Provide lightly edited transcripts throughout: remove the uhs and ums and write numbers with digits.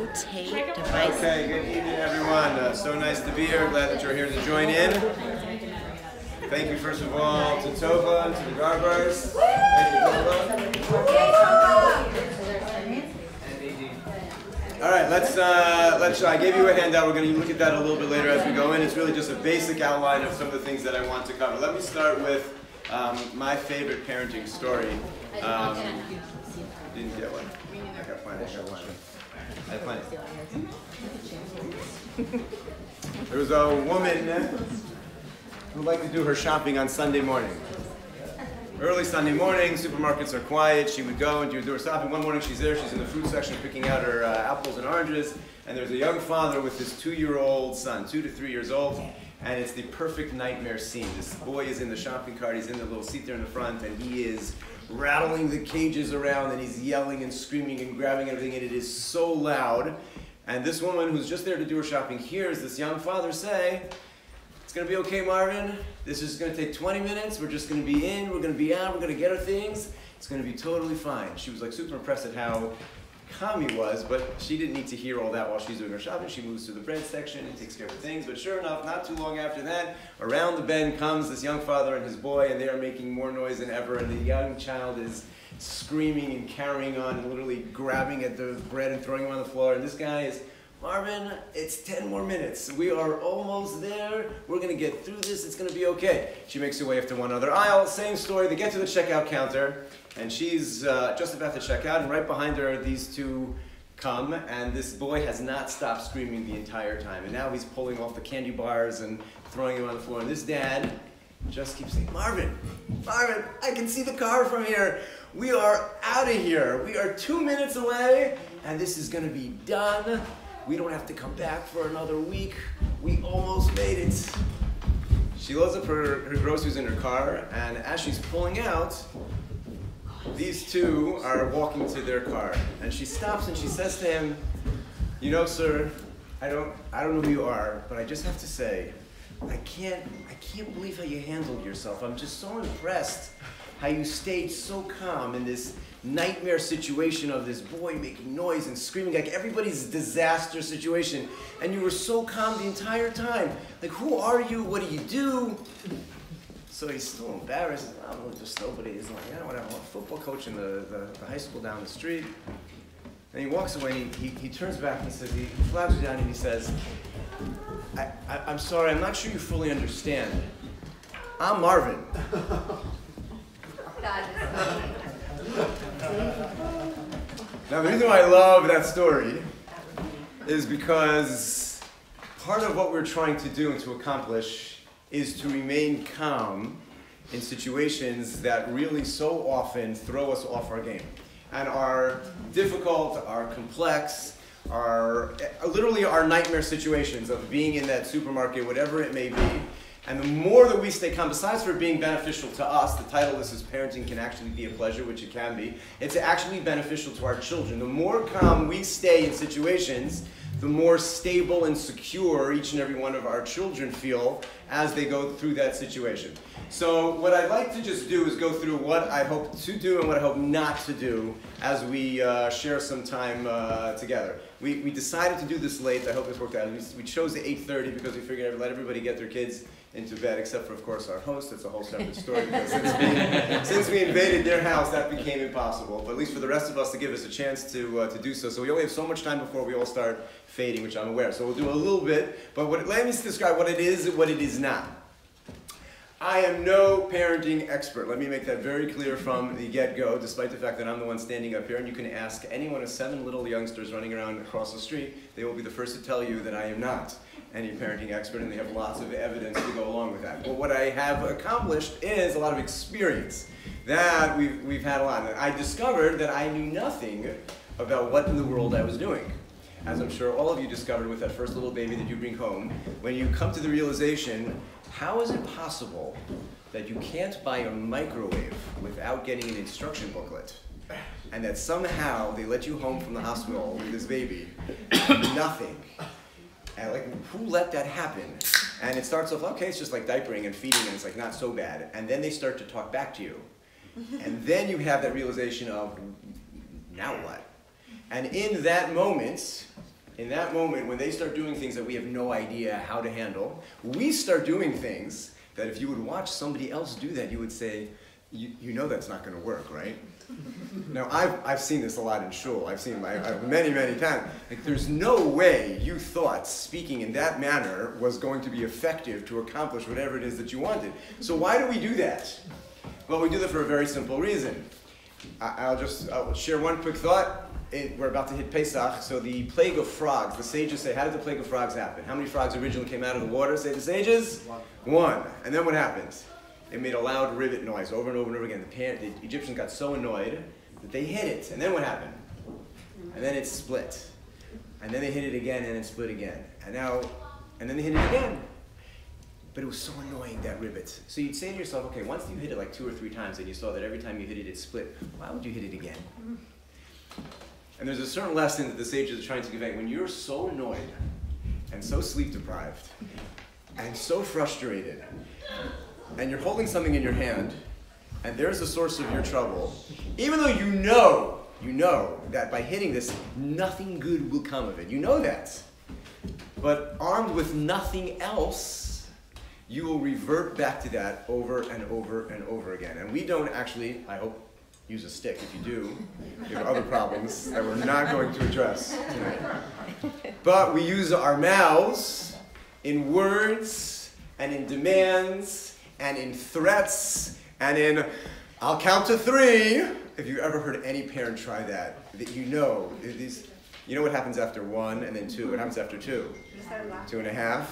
rotate devices. Okay, good evening, everyone. So nice to be here. Glad that you're here to join in. Thank you, first of all, to Tova and to the Garbars. Thank you, Tova. All right, let's. I gave you a handout. We're going to look at that a little bit later as we go in. It's really just a basic outline of some of the things that I want to cover. Let me start with my favorite parenting story. Didn't get one. I got plenty. I had plenty. There was a woman who liked to do her shopping on Sunday morning. Early Sunday morning, supermarkets are quiet. She would go and do her shopping. One morning she's there, she's in the fruit section picking out her apples and oranges, and there's a young father with his 2-year-old son, 2 to 3 years old, and it's the perfect nightmare scene. This boy is in the shopping cart, he's in the little seat there in the front, and he is rattling the cages around, and he's yelling and screaming and grabbing everything, and it is so loud. And this woman who's just there to do her shopping hears this young father say, "It's going to be okay, Marvin. This is going to take 20 minutes. We're just going to be in. We're going to be out. We're going to get our things. It's going to be totally fine." She was like super impressed at how calm he was, but she didn't need to hear all that while she's doing her shopping. She moves to the bread section and takes care of things. But sure enough, not too long after that, around the bend comes this young father and his boy, and they are making more noise than ever. And the young child is screaming and carrying on, and literally grabbing at the bread and throwing them on the floor. And this guy is, "Marvin, it's 10 more minutes. We are almost there. We're going to get through this. It's going to be okay." She makes her way after one other aisle. Same story. They get to the checkout counter, and she's just about to check out, and right behind her, these two come, and this boy has not stopped screaming the entire time. And now he's pulling off the candy bars and throwing them on the floor. And this dad just keeps saying, Marvin, I can see the car from here. We are out of here. We are 2 minutes away, and this is going to be done. We don't have to come back for another week. We almost made it. She loads up her groceries in her car, and as she's pulling out, these two are walking to their car. And she stops and she says to him, "You know, sir, I don't know who you are, but I just have to say, I can't believe how you handled yourself. I'm just so impressed how you stayed so calm in this nightmare situation of this boy making noise and screaming, like everybody's disaster situation, and you were so calm the entire time. Like, who are you? What do you do?" So he's still embarrassed. "I don't know, just nobody." He's like, "I don't know, I'm a football coach in the high school down the street." And he walks away, and he turns back and says, he flags her down and he says, I'm sorry, I'm not sure you fully understand. I'm Marvin." Now, the reason why I love that story is because part of what we're trying to do and to accomplish is to remain calm in situations that really so often throw us off our game and are difficult, are complex, are literally our nightmare situations of being in that supermarket, whatever it may be. And the more that we stay calm, besides for being beneficial to us, the title of this is Parenting Can Actually Be a Pleasure, which it can be, it's actually beneficial to our children. The more calm we stay in situations, the more stable and secure each and every one of our children feel as they go through that situation. So what I'd like to just do is go through what I hope to do and what I hope not to do as we share some time together. We decided to do this late. I hope this worked out. We chose the 8:30 because we figured I'd let everybody get their kids into bed, except for, of course, our host. It's a whole separate story because since we invaded their house, that became impossible. But at least for the rest of us to give us a chance to do so. So we only have so much time before we all start fading, which I'm aware. So we'll do a little bit. But let me describe what it is and what it is not. I am no parenting expert. Let me make that very clear from the get-go, despite the fact that I'm the one standing up here. And you can ask any one of 7 little youngsters running around across the street. They will be the first to tell you that I am not any parenting expert, and they have lots of evidence to go along with that. But what I have accomplished is a lot of experience that we've had a lot. And I discovered that I knew nothing about what in the world I was doing. As I'm sure all of you discovered with that first little baby that you bring home, when you come to the realization, how is it possible that you can't buy a microwave without getting an instruction booklet? And that somehow they let you home from the hospital with this baby, nothing. And like, who let that happen? And it starts off, okay, it's just like diapering and feeding, and it's like not so bad. And then they start to talk back to you. And then you have that realization of, now what? And in that moment, in that moment, when they start doing things that we have no idea how to handle, we start doing things that if you would watch somebody else do that, you would say, you know that's not going to work, right? Now, I've seen this a lot in shul. I've seen it many, many times. Like, there's no way you thought speaking in that manner was going to be effective to accomplish whatever it is that you wanted. So why do we do that? Well, we do that for a very simple reason. I'll share one quick thought. We're about to hit Pesach, so the plague of frogs, the sages say, how did the plague of frogs happen? How many frogs originally came out of the water, say the sages? One. And then what happens? It made a loud rivet noise over and over and over again. The Egyptians got so annoyed that they hit it. And then what happened? And then it split. And then they hit it again and it split again. And then they hit it again. But it was so annoying, that rivet. So you'd say to yourself, okay, once you hit it like 2 or 3 times and you saw that every time you hit it, it split, why would you hit it again? And there's a certain lesson that the sages are trying to convey. When you're so annoyed and so sleep deprived and so frustrated, and you're holding something in your hand, and there's the source of your trouble, even though you know that by hitting this, nothing good will come of it. You know that. But armed with nothing else, you will revert back to that over and over and over again. And we don't actually, I hope, use a stick. If you do, you have other problems that we're not going to address tonight. But we use our mouths in words and in demands and in threats, and in, I'll count to 3. If you've ever heard any parent try that you know what happens after 1 and then 2. What happens after 2? 2.5,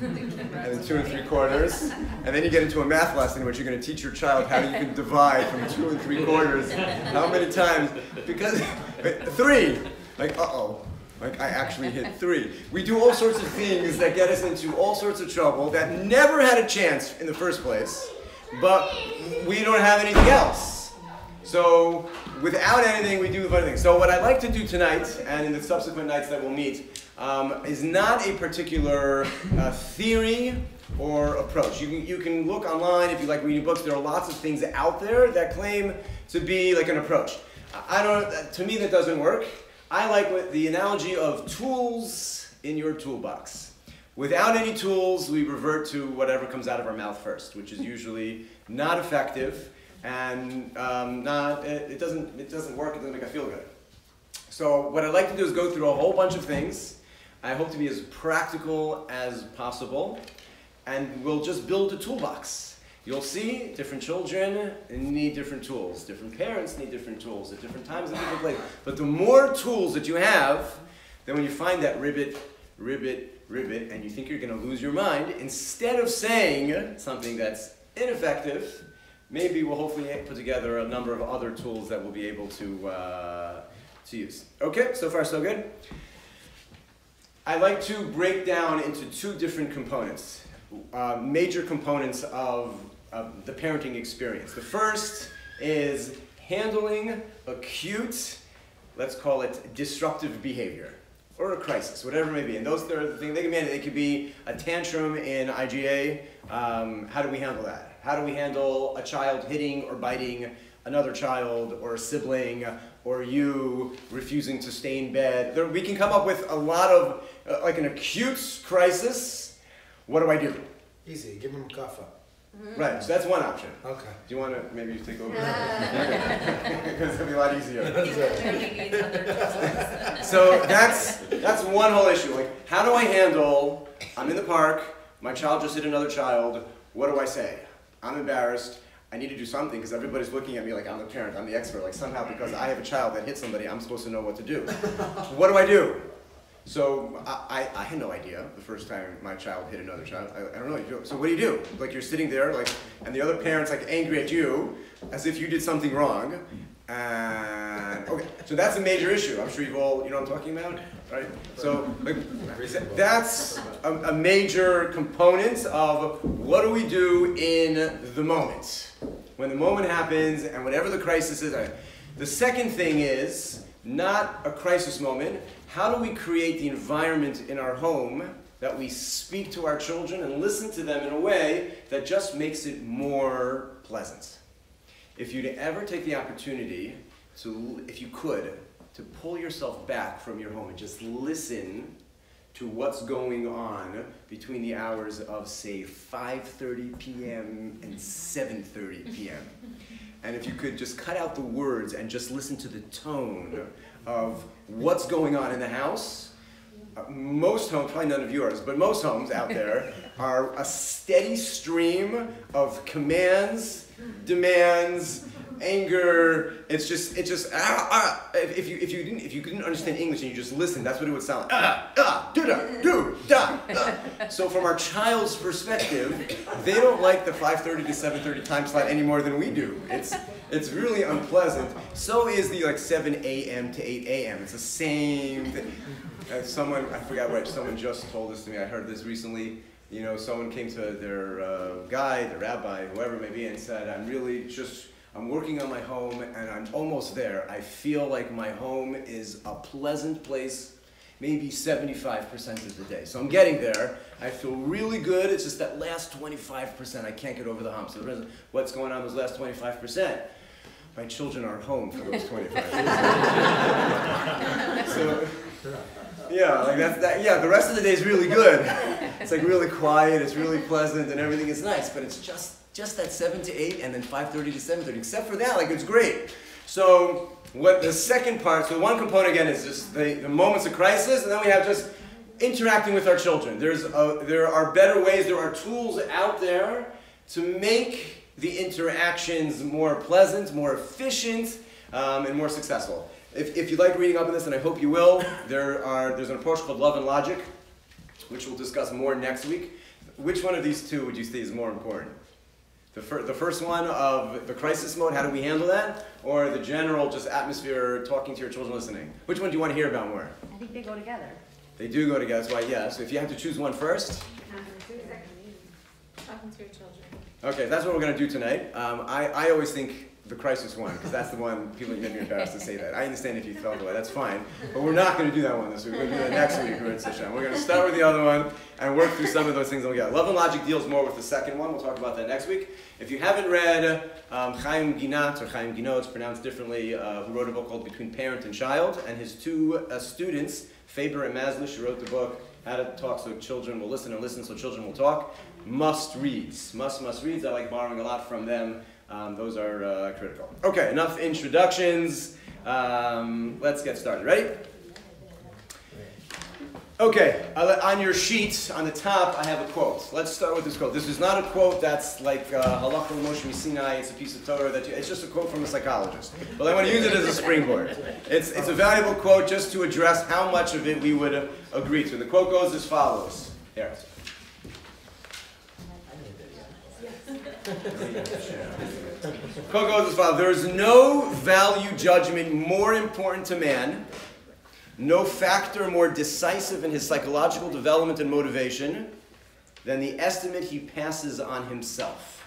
and then 2 3/4, and then you get into a math lesson in which you're going to teach your child how you can divide from 2 3/4. How many times? Because 3. Like, uh-oh. Like, I actually hit 3. We do all sorts of things that get us into all sorts of trouble that never had a chance in the first place, but we don't have anything else. So without anything, we do other things. So what I'd like to do tonight, and in the subsequent nights that we'll meet, is not a particular theory or approach. You can look online if you like reading books. There are lots of things out there that claim to be like an approach. To me, that doesn't work. I like the analogy of tools in your toolbox. Without any tools, we revert to whatever comes out of our mouth first, which is usually not effective and it doesn't work. It doesn't make us feel good. So what I'd like to do is go through a whole bunch of things. I hope to be as practical as possible, and we'll just build a toolbox. You'll see different children need different tools. Different parents need different tools at different times and different places. But the more tools that you have, then when you find that rivet, and you think you're going to lose your mind, instead of saying something that's ineffective, maybe we'll hopefully put together a number of other tools that we'll be able to use. Okay, so far so good. I like to break down into 2 different components, major components of the parenting experience. The first is handling acute, let's call it disruptive behavior, or a crisis, whatever it may be. And those are the things, they could be a tantrum in IGA. How do we handle that? How do we handle a child hitting or biting another child or a sibling, or you refusing to stay in bed? We can come up with a lot of, like an acute crisis. What do I do? Easy, give him kaffa. Right, so that's one option. Okay. Do you want to maybe take over? Because it'll be a lot easier. So that's one whole issue. Like, how do I handle, I'm in the park, my child just hit another child, what do I say? I'm embarrassed. I need to do something because everybody's looking at me like I'm the parent, I'm the expert. Like somehow because I have a child that hit somebody, I'm supposed to know what to do. What do I do? So I had no idea the first time my child hit another child. I don't know. So what do? Like you're sitting there, like, and the other parent's like angry at you, as if you did something wrong. And okay, so that's a major issue. I'm sure you've all, you know what I'm talking about, right? So like, that's a major component of what do we do in the moment, when the moment happens and whatever the crisis is. The second thing is not a crisis moment. How do we create the environment in our home that we speak to our children and listen to them in a way that just makes it more pleasant? If you'd ever take the opportunity to, if you could, to pull yourself back from your home and just listen to what's going on between the hours of, say, 5:30 p.m. and 7:30 p.m. And if you could just cut out the words and just listen to the tone of what's going on in the house, most homes, probably none of yours, but most homes out there are a steady stream of commands, demands, anger. It's just if you didn't understand English and you just listened, that's what it would sound like. Do da. So from our child's perspective, they don't like the 5:30 to 7:30 time slot any more than we do. It's really unpleasant. So is the 7 a.m. to 8 a.m. It's the same thing. Someone, I forgot what, someone just told this to me. I heard this recently. You know, someone came to their guide, the rabbi, whoever it may be, and said, I'm working on my home and I'm almost there. I feel like my home is a pleasant place, maybe 75% of the day. So I'm getting there. I feel really good. It's just that last 25% I can't get over the hump. So what's going on those last 25%? My children are home for those 25%. So, yeah, the rest of the day is really good. It's really quiet, it's really pleasant, and everything is nice, but it's just that 7 to 8 and then 5:30 to 7:30. Except for that, it's great. So what the second part, so one component again is just the moments of crisis, and then we have just interacting with our children. There are better ways, there are tools out there to make the interactions more pleasant, more efficient, and more successful. If you like reading up on this, and I hope you will, there's an approach called Love and Logic, which we'll discuss more next week. Which one of these two would you say is more important? The first one of the crisis mode, how do we handle that? Or the general just atmosphere, talking to your children, listening? Which one do you want to hear about more? I think they go together. They do go together, that's why, yeah. So if you have to choose one first. Talking to your children. Okay, that's what we're going to do tonight. I always think the crisis one, because that's the one people get me embarrassed to say that. I understand if you felt the way, that's fine. But we're not going to do that one this week. We're going to do that next week. We're going to start with the other one and work through some of those things that we got. Love and Logic deals more with the second one. We'll talk about that next week. If you haven't read Chaim Ginat, or Chaim Ginot, it's pronounced differently, who wrote a book called Between Parent and Child, and his two students, Faber and Maslish, who wrote the book How to Talk So Children Will Listen and Listen So Children Will Talk, must reads. Must reads. I like borrowing a lot from them. Those are critical. Okay, enough introductions. Let's get started. Ready? Okay, on your sheet, on the top, I have a quote. Let's start with this quote. This is not a quote that's like Halacha Moshe Sinai. It's a piece of Torah. It's just a quote from a psychologist. But I want to use it as a springboard. It's a valuable quote just to address how much of it we would agree to. The quote goes as follows. Here. Quote goes as follows. There is no value judgment more important to man, no factor more decisive in his psychological development and motivation than the estimate he passes on himself.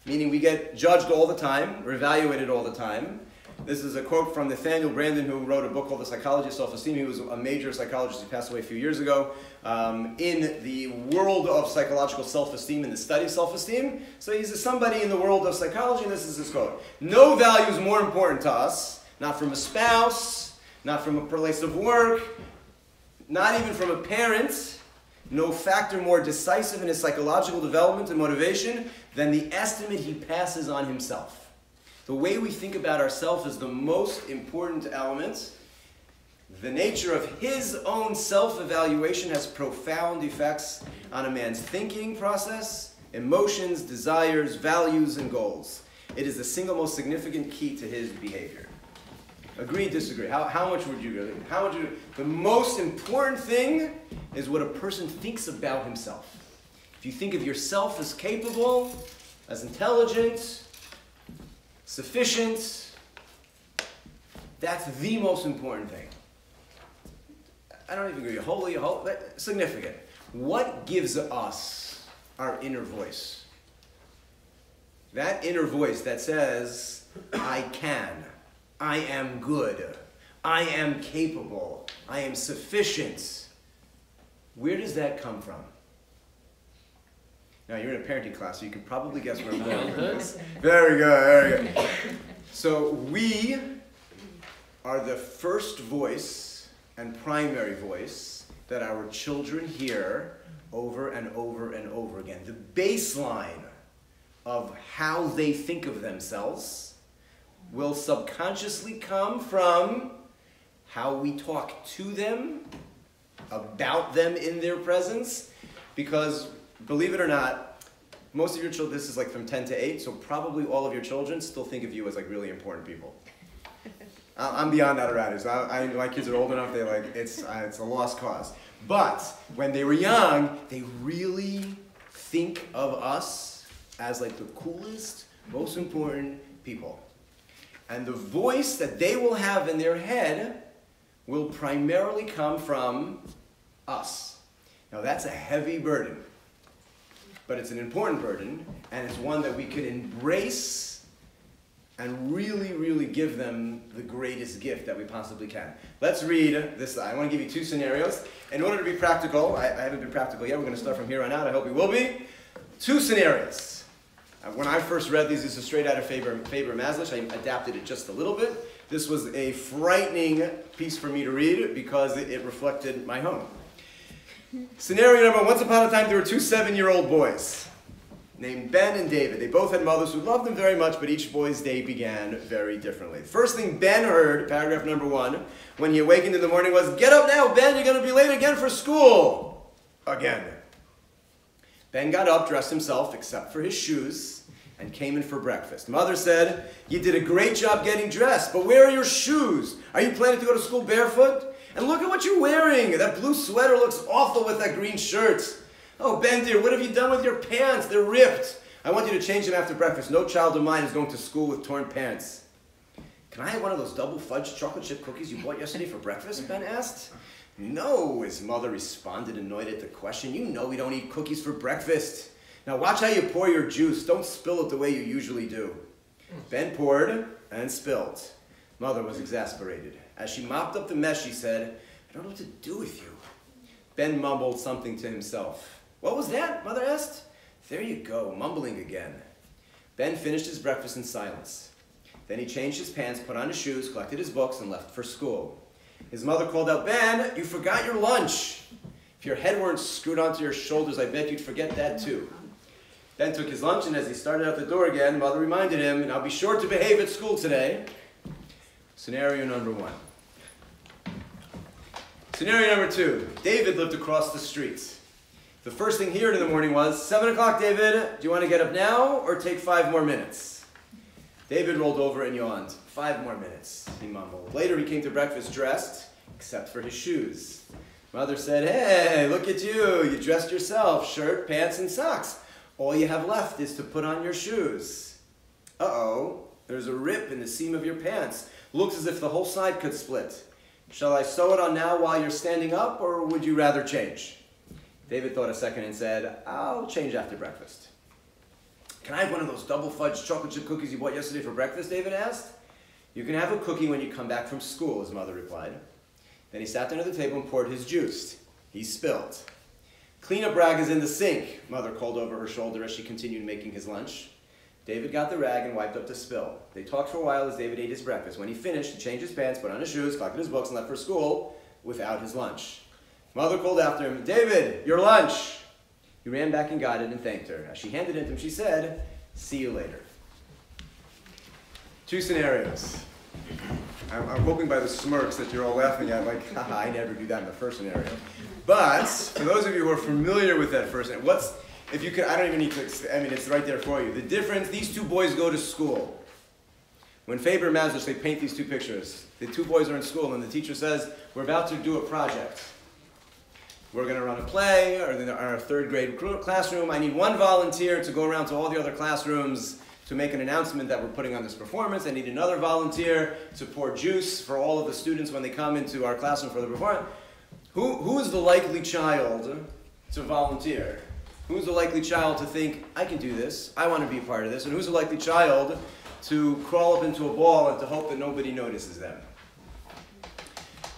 Meaning we get judged all the time, or evaluated all the time. This is a quote from Nathaniel Branden, who wrote a book called The Psychology of Self-Esteem. He was a major psychologist. He passed away a few years ago. In the world of psychological self-esteem and the study of self-esteem. So he's somebody in the world of psychology, and this is his quote. No value is more important to us, not from a spouse, not from a place of work, not even from a parent. No factor more decisive in his psychological development and motivation than the estimate he passes on himself. The way we think about ourselves is the most important element. The nature of his own self-evaluation has profound effects on a man's thinking process, emotions, desires, values, and goals. It is the single most significant key to his behavior. Agree, disagree? How much would you agree? The most important thing is what a person thinks about himself. If you think of yourself as capable, as intelligent, sufficient, that's the most important thing. I don't even agree. Holy, significant. What gives us our inner voice? That inner voice that says, I can, I am good, I am capable, I am sufficient. Where does that come from? Now, you're in a parenting class, so you can probably guess where I'm going with this. Very good, very good. So we are the first voice and primary voice that our children hear over and over and over again. The baseline of how they think of themselves will subconsciously come from how we talk to them, about them in their presence, because believe it or not, most of your children, this is like from 10 to 8, so probably all of your children still think of you as like really important people. I'm beyond that already, so my kids are old enough, it's a lost cause. But when they were young, they really think of us as like the coolest, most important people. And the voice that they will have in their head will primarily come from us. Now that's a heavy burden, but it's an important burden, and it's one that we can embrace and really, really give them the greatest gift that we possibly can. Let's read this. I want to give you 2 scenarios. In order to be practical, I haven't been practical yet, we're going to start from here on out, I hope we will be. 2 scenarios. When I first read these, this is straight out of Faber Maslish. I adapted it just a little bit. This was a frightening piece for me to read because it reflected my home. Scenario number 1, once upon a time there were 2 7-year-old boys named Ben and David. They both had mothers who loved them very much, but each boy's day began very differently. The first thing Ben heard, paragraph number 1, when he awakened in the morning was, "Get up now, Ben, you're going to be late again for school." Again. Ben got up, dressed himself, except for his shoes, and came in for breakfast. Mother said, "You did a great job getting dressed, but where are your shoes? Are you planning to go to school barefoot? And look at what you're wearing. That blue sweater looks awful with that green shirt. Oh, Ben dear, what have you done with your pants? They're ripped. I want you to change them after breakfast. No child of mine is going to school with torn pants." "Can I have one of those double fudge chocolate chip cookies you bought yesterday for breakfast?" Ben asked. "No," his mother responded, annoyed at the question. "You know we don't eat cookies for breakfast. Now watch how you pour your juice. Don't spill it the way you usually do." Ben poured and spilled. Mother was exasperated. As she mopped up the mess, she said, "I don't know what to do with you." Ben mumbled something to himself. "What was that?" Mother asked. "There you go, mumbling again." Ben finished his breakfast in silence. Then he changed his pants, put on his shoes, collected his books, and left for school. His mother called out, "Ben, you forgot your lunch. If your head weren't screwed onto your shoulders, I bet you'd forget that too." Ben took his lunch, and as he started out the door again, Mother reminded him, "Now be sure to behave at school today." Scenario number 1. Scenario number 2. David lived across the street. The first thing he heard in the morning was, "7 o'clock, David. Do you want to get up now or take 5 more minutes?" David rolled over and yawned. 5 more minutes, he mumbled. Later he came to breakfast dressed, except for his shoes. Mother said, "Hey, look at you. You dressed yourself. Shirt, pants, and socks. All you have left is to put on your shoes." "Uh-oh, there's a rip in the seam of your pants. Looks as if the whole side could split. Shall I sew it on now while you're standing up, or would you rather change?" David thought a second and said, "I'll change after breakfast." "Can I have one of those double fudge chocolate chip cookies you bought yesterday for breakfast?" David asked. "You can have a cookie when you come back from school," his mother replied. Then he sat down at the table and poured his juice. He spilled. "Cleanup rag is in the sink," Mother called over her shoulder as she continued making his lunch. David got the rag and wiped up the spill. They talked for a while as David ate his breakfast. When he finished, he changed his pants, put on his shoes, collected his books, and left for school without his lunch. Mother called after him, "David, your lunch." He ran back and got it and thanked her. As she handed it to him, she said, "See you later." 2 scenarios. I'm hoping by the smirks that you're all laughing at, like, haha, I never do that in the first scenario. But for those of you who are familiar with that first scenario, if you could, I don't even need to, it's right there for you. The difference, these 2 boys go to school. When Faber Maslish, they paint these 2 pictures. The 2 boys are in school and the teacher says, "We're about to do a project. We're going to run a play, or in our 3rd grade classroom. I need 1 volunteer to go around to all the other classrooms to make an announcement that we're putting on this performance. I need another volunteer to pour juice for all of the students when they come into our classroom for the performance." Who is the likely child to volunteer? Who's the likely child to think, "I can do this, I want to be a part of this"? And who's the likely child to crawl up into a ball and to hope that nobody notices them?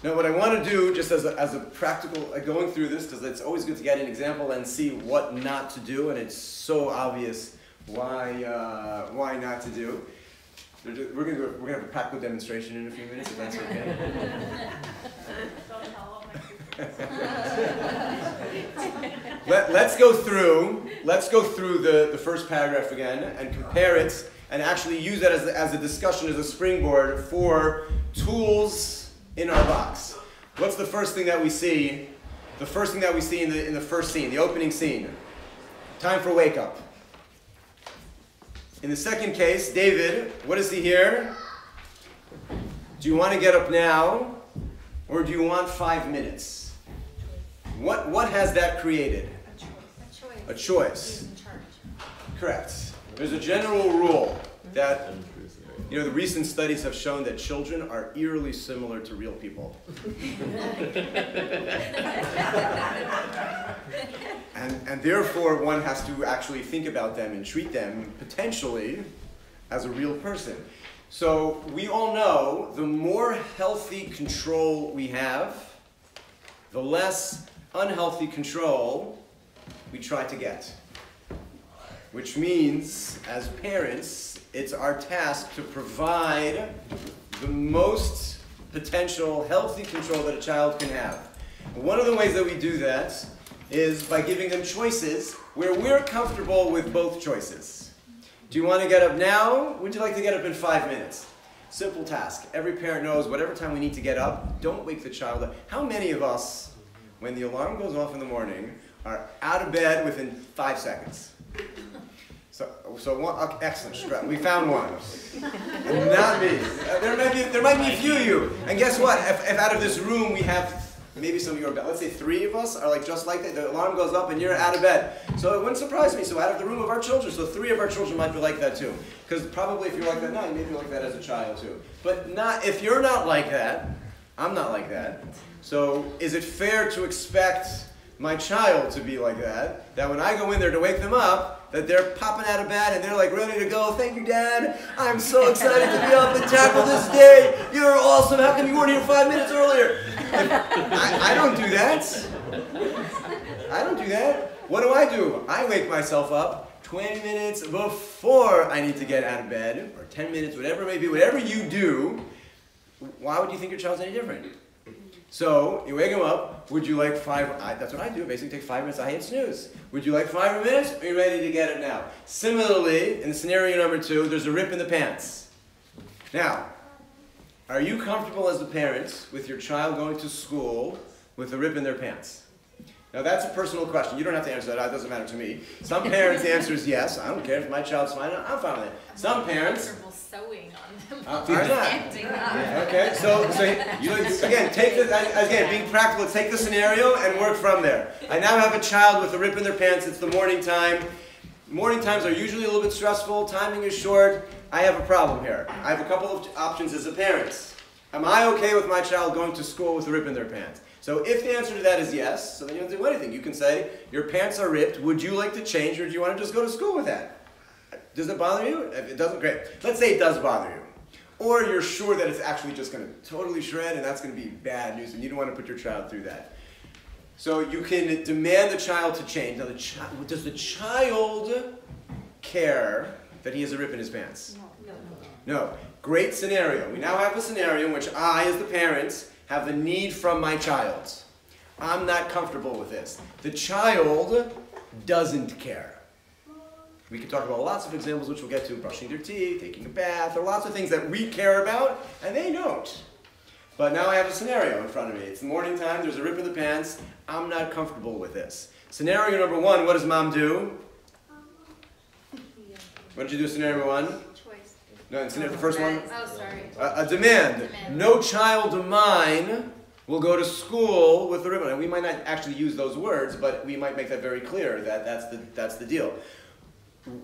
Now what I want to do, just as a practical, going through this, because it's always good to get an example and see what not to do, and it's so obvious why not to do. We're gonna have a practical demonstration in a few minutes, if that's okay. Let's go through the first paragraph again and compare it and actually use that as a discussion, as a springboard for tools in our box. What's the first thing that we see? The first thing that we see in the first scene, the opening scene. Time for wake up. In the second case, David, what does he hear? Do you want to get up now, or do you want 5 minutes? What has that created? A choice. Correct. There's a general rule that, the recent studies have shown that children are eerily similar to real people. And therefore, one has to actually think about them and treat them potentially as a real person. So we all know the more healthy control we have, the less unhealthy control we try to get. Which means, as parents, it's our task to provide the most potential healthy control that a child can have. One of the ways that we do that is by giving them choices where we're comfortable with both choices. Do you want to get up now? Would you like to get up in 5 minutes? Simple task. Every parent knows whatever time we need to get up, don't wake the child up. How many of us, when the alarm goes off in the morning, are out of bed within 5 seconds? So one, excellent. We found one. Not me. There might be a few of you. And guess what? If out of this room we have maybe some of your, let's say 3 of us are like just like that. The alarm goes up and you're out of bed. So it wouldn't surprise me. So out of the room of our children, so 3 of our children might be like that too. Because probably if you're like that now, you may be like that as a child too. But not if you're not like that. I'm not like that. So is it fair to expect my child to be like that? That when I go in there to wake them up, that they're popping out of bed and they're like ready to go. Thank you, Dad. I'm so excited to be up and tackle this day. You're awesome. How come you weren't here 5 minutes earlier? I don't do that. I don't do that. What do? I wake myself up 20 minutes before I need to get out of bed, or 10 minutes, whatever it may be. Whatever you do, why would you think your child's any different? So, you wake them up, would you like 5, that's what I do, basically take 5 minutes, I hate snooze. Would you like 5 minutes, or are you ready to get it now? Similarly, in scenario number 2, there's a rip in the pants. Now, are you comfortable as a parent with your child going to school with a rip in their pants? Now that's a personal question. You don't have to answer that, it doesn't matter to me. Some parents, the answer is yes. I don't care if my child's fine, I'm fine with it. Some parents... comfortable sewing on them. I'm not. Okay, so you again, being practical, take the scenario and work from there. I now have a child with a rip in their pants, it's the morning time. Morning times are usually a little bit stressful, timing is short. I have a problem here. I have a couple of options as a parent. Am I okay with my child going to school with a rip in their pants? So if the answer to that is yes, so then you don't do anything. You can say, your pants are ripped, would you like to change or do you want to just go to school with that? Does it bother you? If it doesn't, great. Let's say it does bother you. Or you're sure that it's actually just going to totally shred and that's going to be bad news and you don't want to put your child through that. So you can demand the child to change. Now, does the child care that he has a rip in his pants? No. Great scenario. We now have a scenario in which I, as the parent, have the need from my child. I'm not comfortable with this. The child doesn't care. We can talk about lots of examples which we'll get to, brushing their teeth, taking a bath. There are lots of things that we care about and they don't. But now I have a scenario in front of me. It's the morning time, there's a rip in the pants. I'm not comfortable with this. Scenario number 1, what does mom do? What did you do scenario number 1? Choice. No, the first one? Oh, sorry. A demand. No child of mine will go to school with a ribbon. And we might not actually use those words, but we might make that very clear that that's the deal.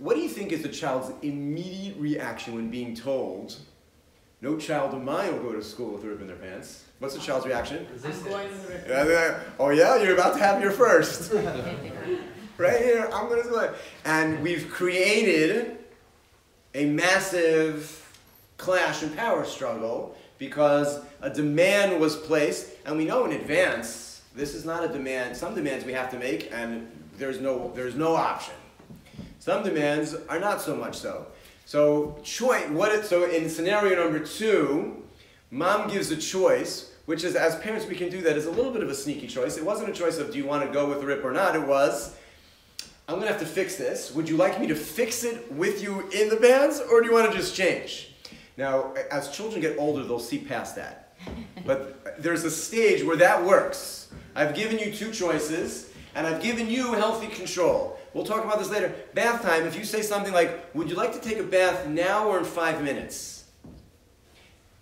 What do you think is the child's immediate reaction when being told, no child of mine will go to school with a ribbon in their pants? What's the child's reaction? Oh yeah, you're about to have your first. Right here, I'm going to do it. And we've created a massive clash and power struggle because a demand was placed, and we know in advance this is not a demand. Some demands we have to make, and there's no option. Some demands are not so much so. So so in scenario number 2, mom gives a choice, which is, as parents we can do that, is a little bit of a sneaky choice. It wasn't a choice of do you want to go with the rip or not. It was, I'm going to have to fix this. Would you like me to fix it with you in the pants, or do you want to just change? Now, as children get older, they'll see past that. But there's a stage where that works. I've given you 2 choices, and I've given you healthy control. We'll talk about this later. Bath time, if you say something like, would you like to take a bath now or in 5 minutes?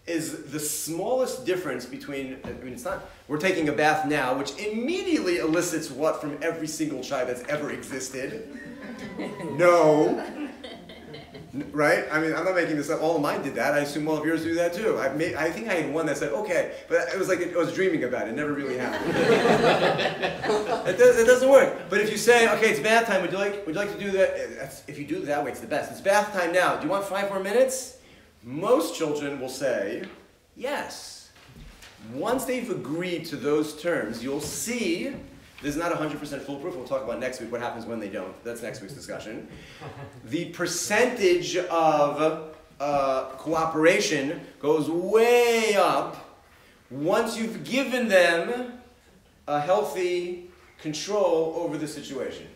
Is the smallest difference between, it's not, we're taking a bath now, which immediately elicits what from every single child that's ever existed? No. Right? I'm not making this up. All of mine did that. I assume all of yours do that too. I think I had one that said, okay, but it was like I was dreaming about it. It never really happened. It doesn't work. But if you say, okay, it's bath time, would you like to do that? If you do it that way, it's the best. It's bath time now. Do you want 5 more minutes? Most children will say, yes. Once they've agreed to those terms, you'll see, this is not 100% foolproof. We'll talk about next week what happens when they don't. That's next week's discussion. The percentage of cooperation goes way up once you've given them a healthy control over the situation.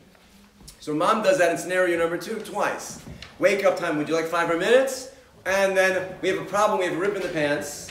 So mom does that in scenario number 2 twice. Wake up time, would you like 5 more minutes? And then we have a problem, we have a rip in the pants.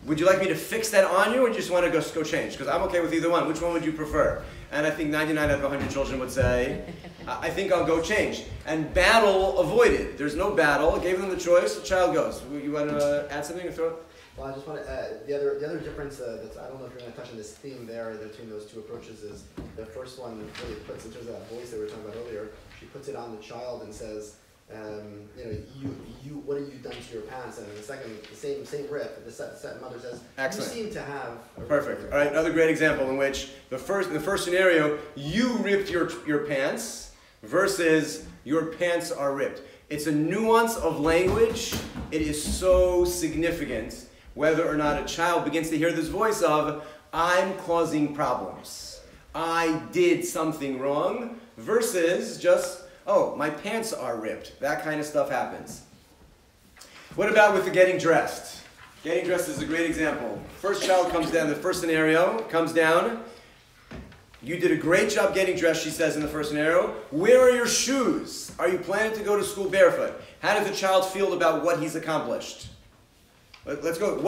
Would you like me to fix that on you, or do you just want to go change? Because I'm okay with either one. Which one would you prefer? And I think 99 out of 100 children would say, I think I'll go change. And battle avoided. There's no battle. Gave them the choice. The child goes. You want to add something or throw it? Well, I just want to add, the other difference, that's, I don't know if you're going to touch on this theme there between those 2 approaches, is the first one really puts, in terms of that voice that we were talking about earlier, she puts it on the child and says, what have you done to your pants? And in the second, the same riff, the mother says, excellent. You seem to have perfect. All right, another great example in which in the first scenario, you ripped your pants versus your pants are ripped. It's a nuance of language. It is so significant whether or not a child begins to hear this voice of, I'm causing problems. I did something wrong, versus just, oh, my pants are ripped. That kind of stuff happens. What about with the getting dressed? Getting dressed is a great example. First child comes down, the first scenario comes down. You did a great job getting dressed, she says in the first scenario. Where are your shoes? Are you planning to go to school barefoot? How does the child feel about what he's accomplished? Let's go.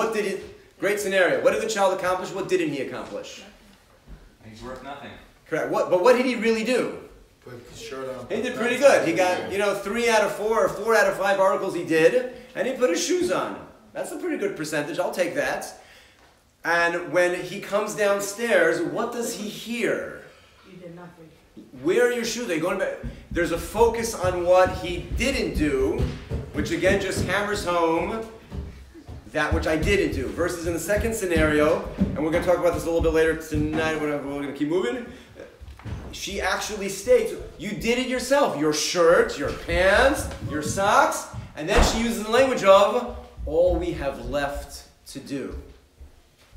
Great scenario. What did the child accomplish? What didn't he accomplish? He's worth nothing. Correct. But what did he really do? Put his shirt on. He did pretty good. He got, 3 out of 4 or 4 out of 5 articles he did, and he put his shoes on. That's a pretty good percentage. I'll take that. And when he comes downstairs, what does he hear? You did nothing. Where are your shoes? Are you going back? There's a focus on what he didn't do, which again just hammers home that which I didn't do. Versus in the second scenario, and we're going to talk about this a little bit later tonight, we're going to keep moving. She actually states, you did it yourself. Your shirt, your pants, your socks, and then she uses the language of all we have left to do.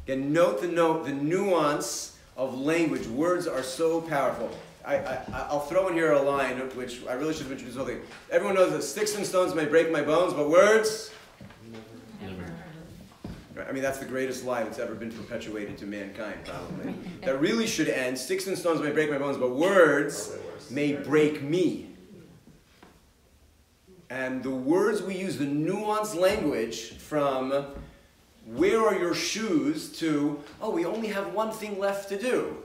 Again, note the nuance of language. Words are so powerful. I'll throw in here a line, which I really should have introduced the whole thing. Everyone knows that sticks and stones may break my bones, but words? Never. That's the greatest lie that's ever been perpetuated to mankind, probably. That really should end. Sticks and stones may break my bones, but words may break me. And the words we use, the nuanced language from where are your shoes to, oh, we only have one thing left to do.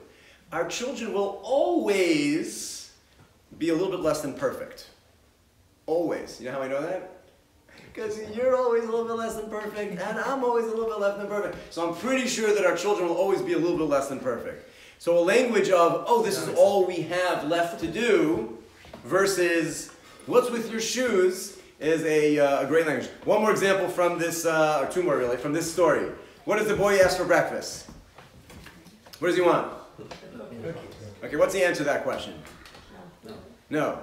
Our children will always be a little bit less than perfect. Always. You know how I know that? Because you're always a little bit less than perfect, and I'm always a little bit less than perfect. So I'm pretty sure that our children will always be a little bit less than perfect. So a language of, oh, this is all we have left to do, versus what's with your shoes, is a great language. One more example from this, or 2 more really, from this story. What does the boy ask for breakfast? What does he want? Okay, what's the answer to that question? No.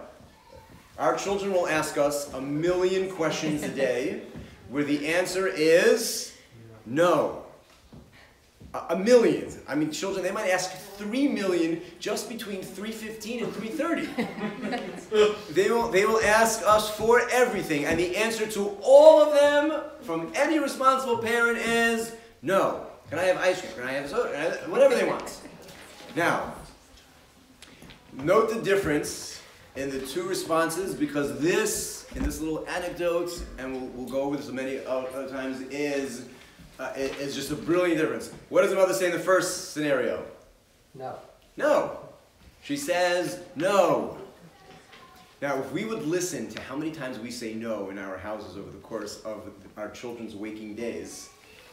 Our children will ask us 1,000,000 questions a day where the answer is no. A million. I mean, children, they might ask 3 million just between 3:15 and 3:30. They will ask us for everything, and the answer to all of them from any responsible parent is no. Can I have ice cream? Can I have soda? Whatever they want. Now, note the difference in the two responses, because this, in this little anecdote, and we'll go over this many other times, is just a brilliant difference. What does the mother say in the first scenario? No. No. She says no. Now, if we would listen to how many times we say no in our houses over the course of our children's waking days,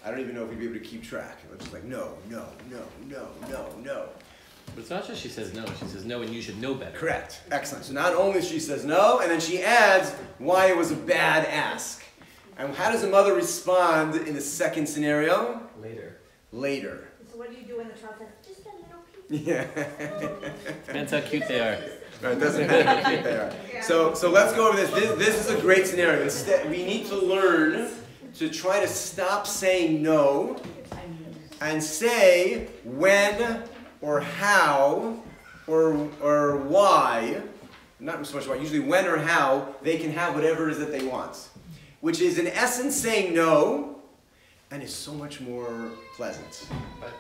I don't even know if we'd be able to keep track. It's just like no, no, no, no, no, no. But it's not just she says no and you should know better. Correct. Excellent. So not only she says no, and then she adds why it was a bad ask. And how does a mother respond in the second scenario? Later. So what do you do when the child says, just a little piece? Yeah. Depends how cute they are. Right, it doesn't matter how cute they are. So let's go over this. This is a great scenario. Instead, we need to learn to try to stop saying no and say when or how or why, not so much why, usually when or how they can have whatever it is that they want. Which is in essence saying no, and is so much more pleasant. But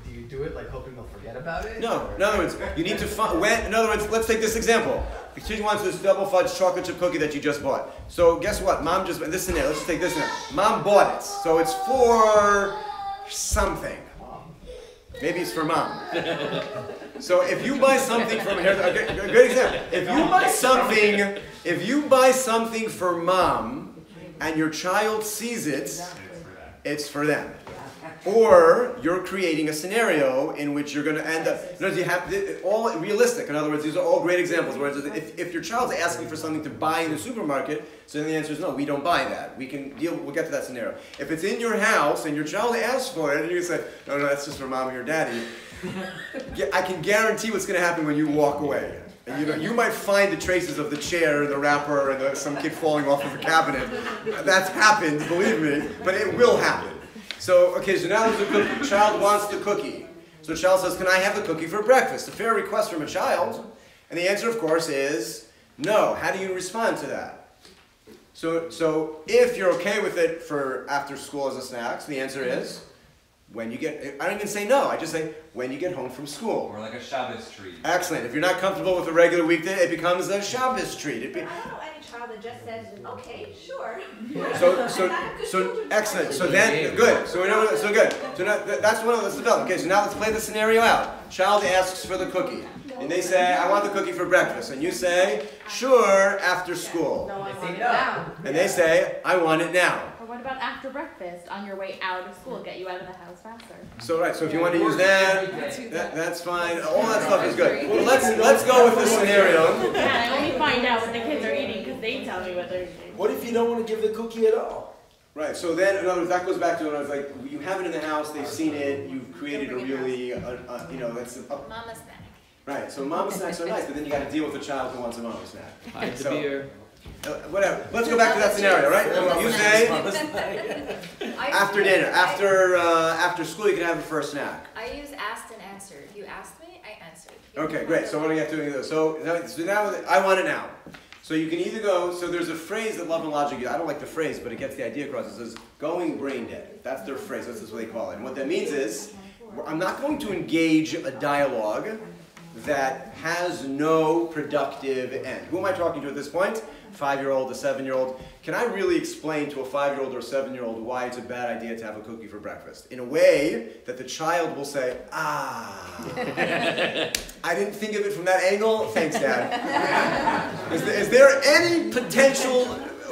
do you do it like hoping they'll forget about it? No. In other words, you need to find. In other words, let's take this example. The kid wants this double fudge chocolate chip cookie that you just bought. So guess what? Mom just this scenario. Let's just take this scenario. Mom bought it, so it's for something. Maybe it's for mom. So if you buy something from here, a good example. If you buy something for mom, and your child sees it, it's for them. Or you're creating a scenario in which you're going to end up. In other words, you have all realistic. In other words, these are all great examples. Where if your child's asking for something to buy in the supermarket, so then the answer is no, we don't buy that. We'll get to that scenario. If it's in your house and your child asks for it, and you say, no, that's just for mom or your daddy, I can guarantee what's going to happen when you walk away. And you might find the traces of the chair, the wrapper, and some kid falling off of a cabinet. That's happened, believe me, but it will happen. So now there's a cookie. Child wants the cookie. So the child says, can I have the cookie for breakfast? A fair request from a child. And the answer, of course, is no. How do you respond to that? So if you're okay with it for after school as a snack, so the answer is when you get, I don't even say no, I just say when you get home from school. Or like a Shabbos treat. Excellent. If you're not comfortable with a regular weekday, it becomes a Shabbos treat. I don't know any child that just says, okay, sure. So excellent. So then, good. So we know, so good. So now, that's one of the development. Okay, so now let's play the scenario out. Child asks for the cookie. And they say, I want the cookie for breakfast. And you say, sure, after school. No, I want it now. And they say, I want it now. Or what about after breakfast on your way out of school? Get you out of the house faster. So right, so if you want to use that's fine. All that stuff is good. Well, let's go with this scenario. Yeah, I only find out what the kids are eating because they tell me what they're eating. What if you don't want to give the cookie at all? Right, so then, in other words, that goes back to when I was like, you have it in the house, they've seen it, you've created a really, that's a... Mama snack. Right, so mama snacks are nice, but then you got to deal with a child who wants a mama snack. Hide the beer. Whatever. Let's go back to that scenario, right? You say after dinner, after school, you can have it for a snack. I use asked and answered. You asked me, I answered. Okay, great. So what do we have to do? So now I want it now. So you can either go. So there's a phrase that Love and Logic. I don't like the phrase, but it gets the idea across. It says "going brain dead." That's their phrase. That's what they call it. And what that means is, I'm not going to engage a dialogue that has no productive end. Who am I talking to at this point? 5-year-old, a 7-year-old. Can I really explain to a 5-year-old or a 7-year-old why it's a bad idea to have a cookie for breakfast? In a way that the child will say, I didn't think of it from that angle. Thanks, Dad. Is there any potential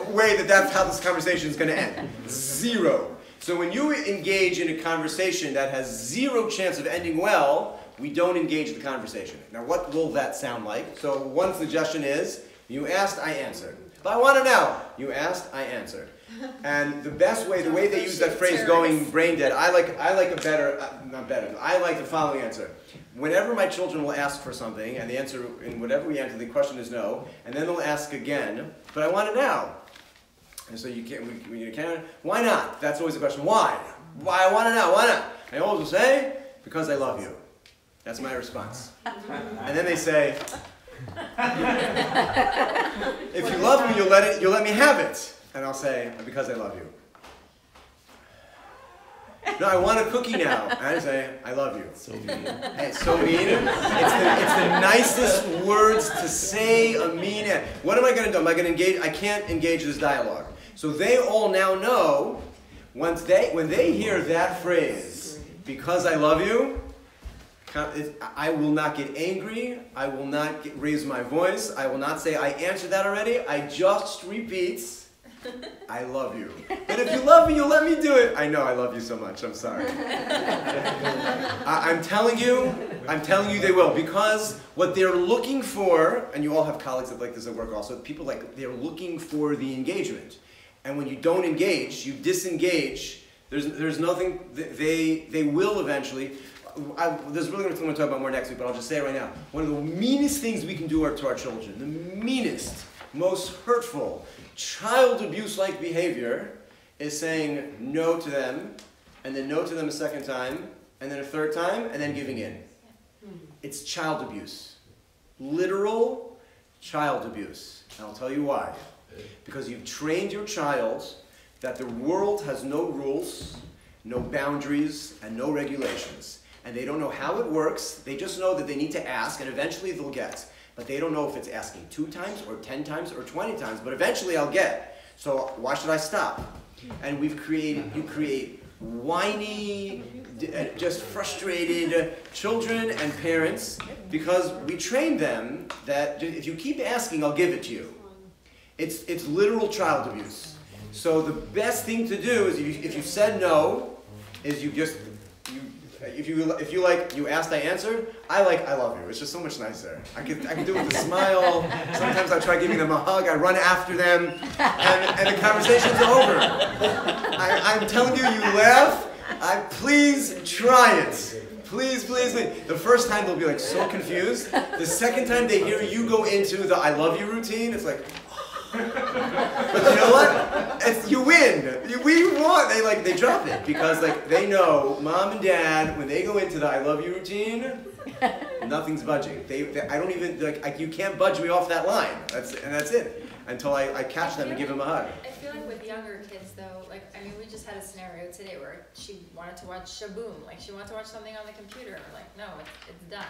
way that that's how this conversation is going to end? Zero. So when you engage in a conversation that has zero chance of ending well, we don't engage the conversation. Now, what will that sound like? So one suggestion is, you asked, I answered. But I want to know. You asked, I answered. And the best way, the way they use that phrase, going brain dead, I like the following answer. Whenever my children will ask for something, and the answer, in whatever we answer, the question is no, and then they'll ask again, but I want it now. And so you can't, why not? That's always the question. Why? Why I want it now? Why not? I always will say, because I love you. That's my response. And then they say, if you love me, you'll let me have it. And I'll say, because I love you. No, I want a cookie now. And I say, I love you. So mean. Hey, it's so mean. It's the nicest words to say, a mean. What am I going to do? Am I going to engage? I can't engage this dialogue. So they all now know, when they hear that phrase, because I love you, I will not get angry. I will not raise my voice. I will not say, I answered that already. I just repeat, I love you. But if you love me, you'll let me do it. I know I love you so much. I'm sorry. I'm telling you they will. Because what they're looking for, and you all have colleagues that like this at work also, people they're looking for the engagement. And when you don't engage, you disengage, there's nothing, they will eventually. There's really something I'm going to talk about more next week, but I'll just say it right now. One of the meanest things we can do to our children, the meanest, most hurtful, child abuse-like behavior is saying no to them, and then no to them a second time, and then a third time, and then giving in. It's child abuse. Literal child abuse. And I'll tell you why. Because you've trained your child that the world has no rules, no boundaries, and no regulations. And they don't know how it works. They just know that they need to ask, and eventually they'll get. But they don't know if it's asking 2 times, or 10 times, or 20 times. But eventually I'll get. So why should I stop? And you create whiny, just frustrated children and parents because we train them that if you keep asking, I'll give it to you. It's literal child abuse. So the best thing to do is if you said no, is if you asked, I answered. I love you. It's just so much nicer. I can do it with a smile. Sometimes I try giving them a hug. I run after them, and the conversation's over. I'm telling you, you laugh. Please try it. Please, please, please. The first time they'll be like so confused. The second time they hear you go into the I love you routine, it's like. But you know what? You win. We won. They drop it because they know mom and dad when they go into the I love you routine, nothing's budging. I don't even you can't budge me off that line. That's it until I catch them and give them a hug. I feel like with younger kids though, we just had a scenario today where she wanted to watch Shaboom. She wanted to watch something on the computer. We're like, no, it's done.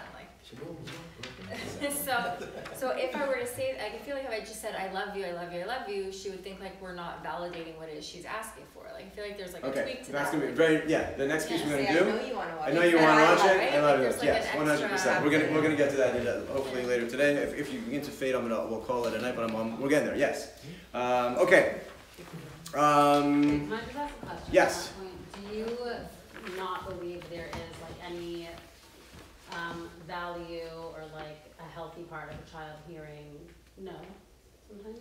So if I were to say, I feel like if I just said, I love you, I love you, I love you, she would think we're not validating what it is she's asking for. I feel like there's a tweak to that's that. gonna be the next piece we're gonna do. I know you want to watch it. I know you want to watch it. Right? I love There's it. Yes, 100%. We're gonna get to that hopefully later today. If you begin to fade, we'll call it a night. But we're getting there. Yes. Okay. Can I just ask a question? Yes. Do you not believe there is any value or a healthy part of a child hearing no sometimes?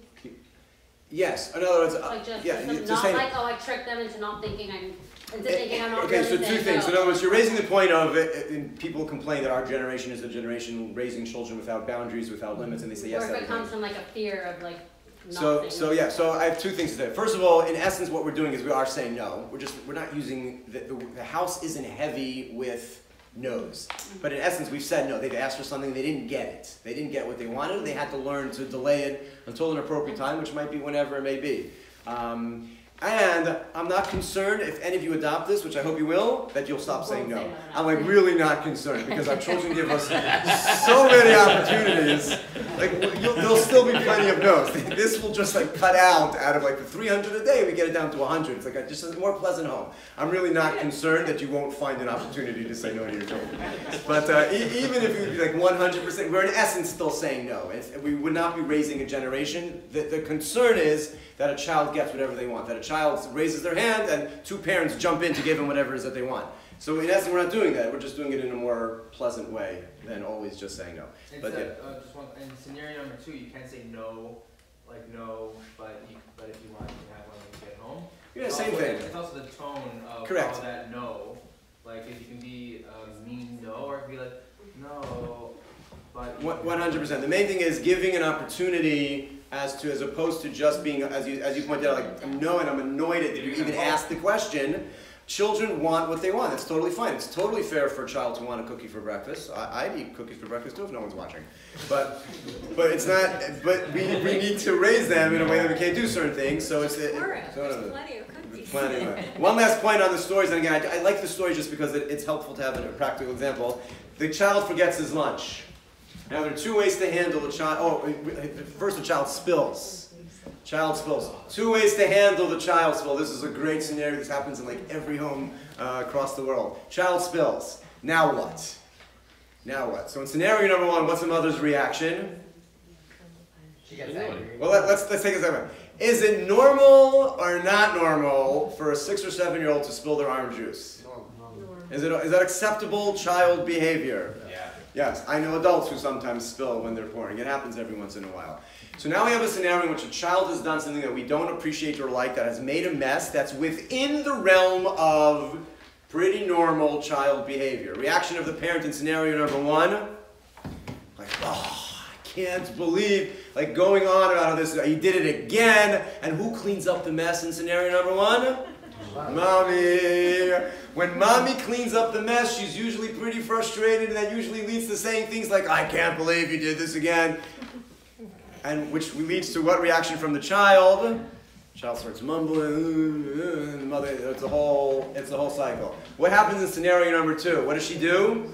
Yes. In other words, I tricked them into not thinking I'm not. Okay, really so 2 things. So in other words, you're raising the point of and people complain that our generation is a generation raising children without boundaries, without limits, and they say yes. Or if it comes from a fear of So I have 2 things to say. First of all, in essence, what we're doing is we are saying no. We're not using the house isn't heavy with no's. But in essence, we've said no. They've asked for something, they didn't get it. They didn't get what they wanted. They had to learn to delay it until an appropriate time, which might be whenever it may be. And I'm not concerned if any of you adopt this, which I hope you will, that you'll stop saying no. I'm really not concerned because our children give us so many opportunities. There'll still be plenty of no's. This will just cut out of the 300 a day, we get it down to 100. It's just a more pleasant home. I'm really not concerned that you won't find an opportunity to say no to your children. But even if you would be 100%, we're in essence still saying no. We would not be raising a generation. The concern is that a child gets whatever they want, that a child raises their hand and 2 parents jump in to give them whatever it is that they want. So in essence, we're not doing that. We're just doing it in a more pleasant way than always just saying no. But just one, in scenario number 2, you can't say no, no, but if you want, you can have one when you get home. Yeah, same thing. It's also the tone of Correct. all that no. If you can be mean no, or be no, but 100%. The main thing is giving an opportunity as opposed to just being, as you pointed out, no, and I'm annoyed that you even asked the question. Children want what they want. It's totally fine. It's totally fair for a child to want a cookie for breakfast. I'd eat cookies for breakfast too if no one's watching. But it's not. But we need to raise them in a way that we can't do certain things. So it's There's plenty of cookies. One last point on the stories, and again, I like the story just because it's helpful to have a practical example. The child forgets his lunch. Now there are two ways to handle the child. Oh, first the child spills. Child spills. Two ways to handle the child spill. This is a great scenario. This happens in like every home across the world. Child spills. Now what? Now what? So in scenario number one, what's the mother's reaction? She gets angry. Well, let's take a second. Is it normal or not normal for a 6 or 7 year old to spill their orange juice? Is that acceptable child behavior? Yeah. Yes, I know adults who sometimes spill when they're pouring. It happens every once in a while. So now we have a scenario in which a child has done something that we don't appreciate or like, that has made a mess, that's within the realm of pretty normal child behavior. Reaction of the parent in scenario number one, like, oh, I can't believe, like going on about how this, he did it again, and who cleans up the mess in scenario number one? Mommy. When mommy cleans up the mess, she's usually pretty frustrated, and that usually leads to saying things like, I can't believe you did this again. And which leads to what reaction from the child? The child starts mumbling, and the mother, it's a whole cycle. What happens in scenario number two? What does she do?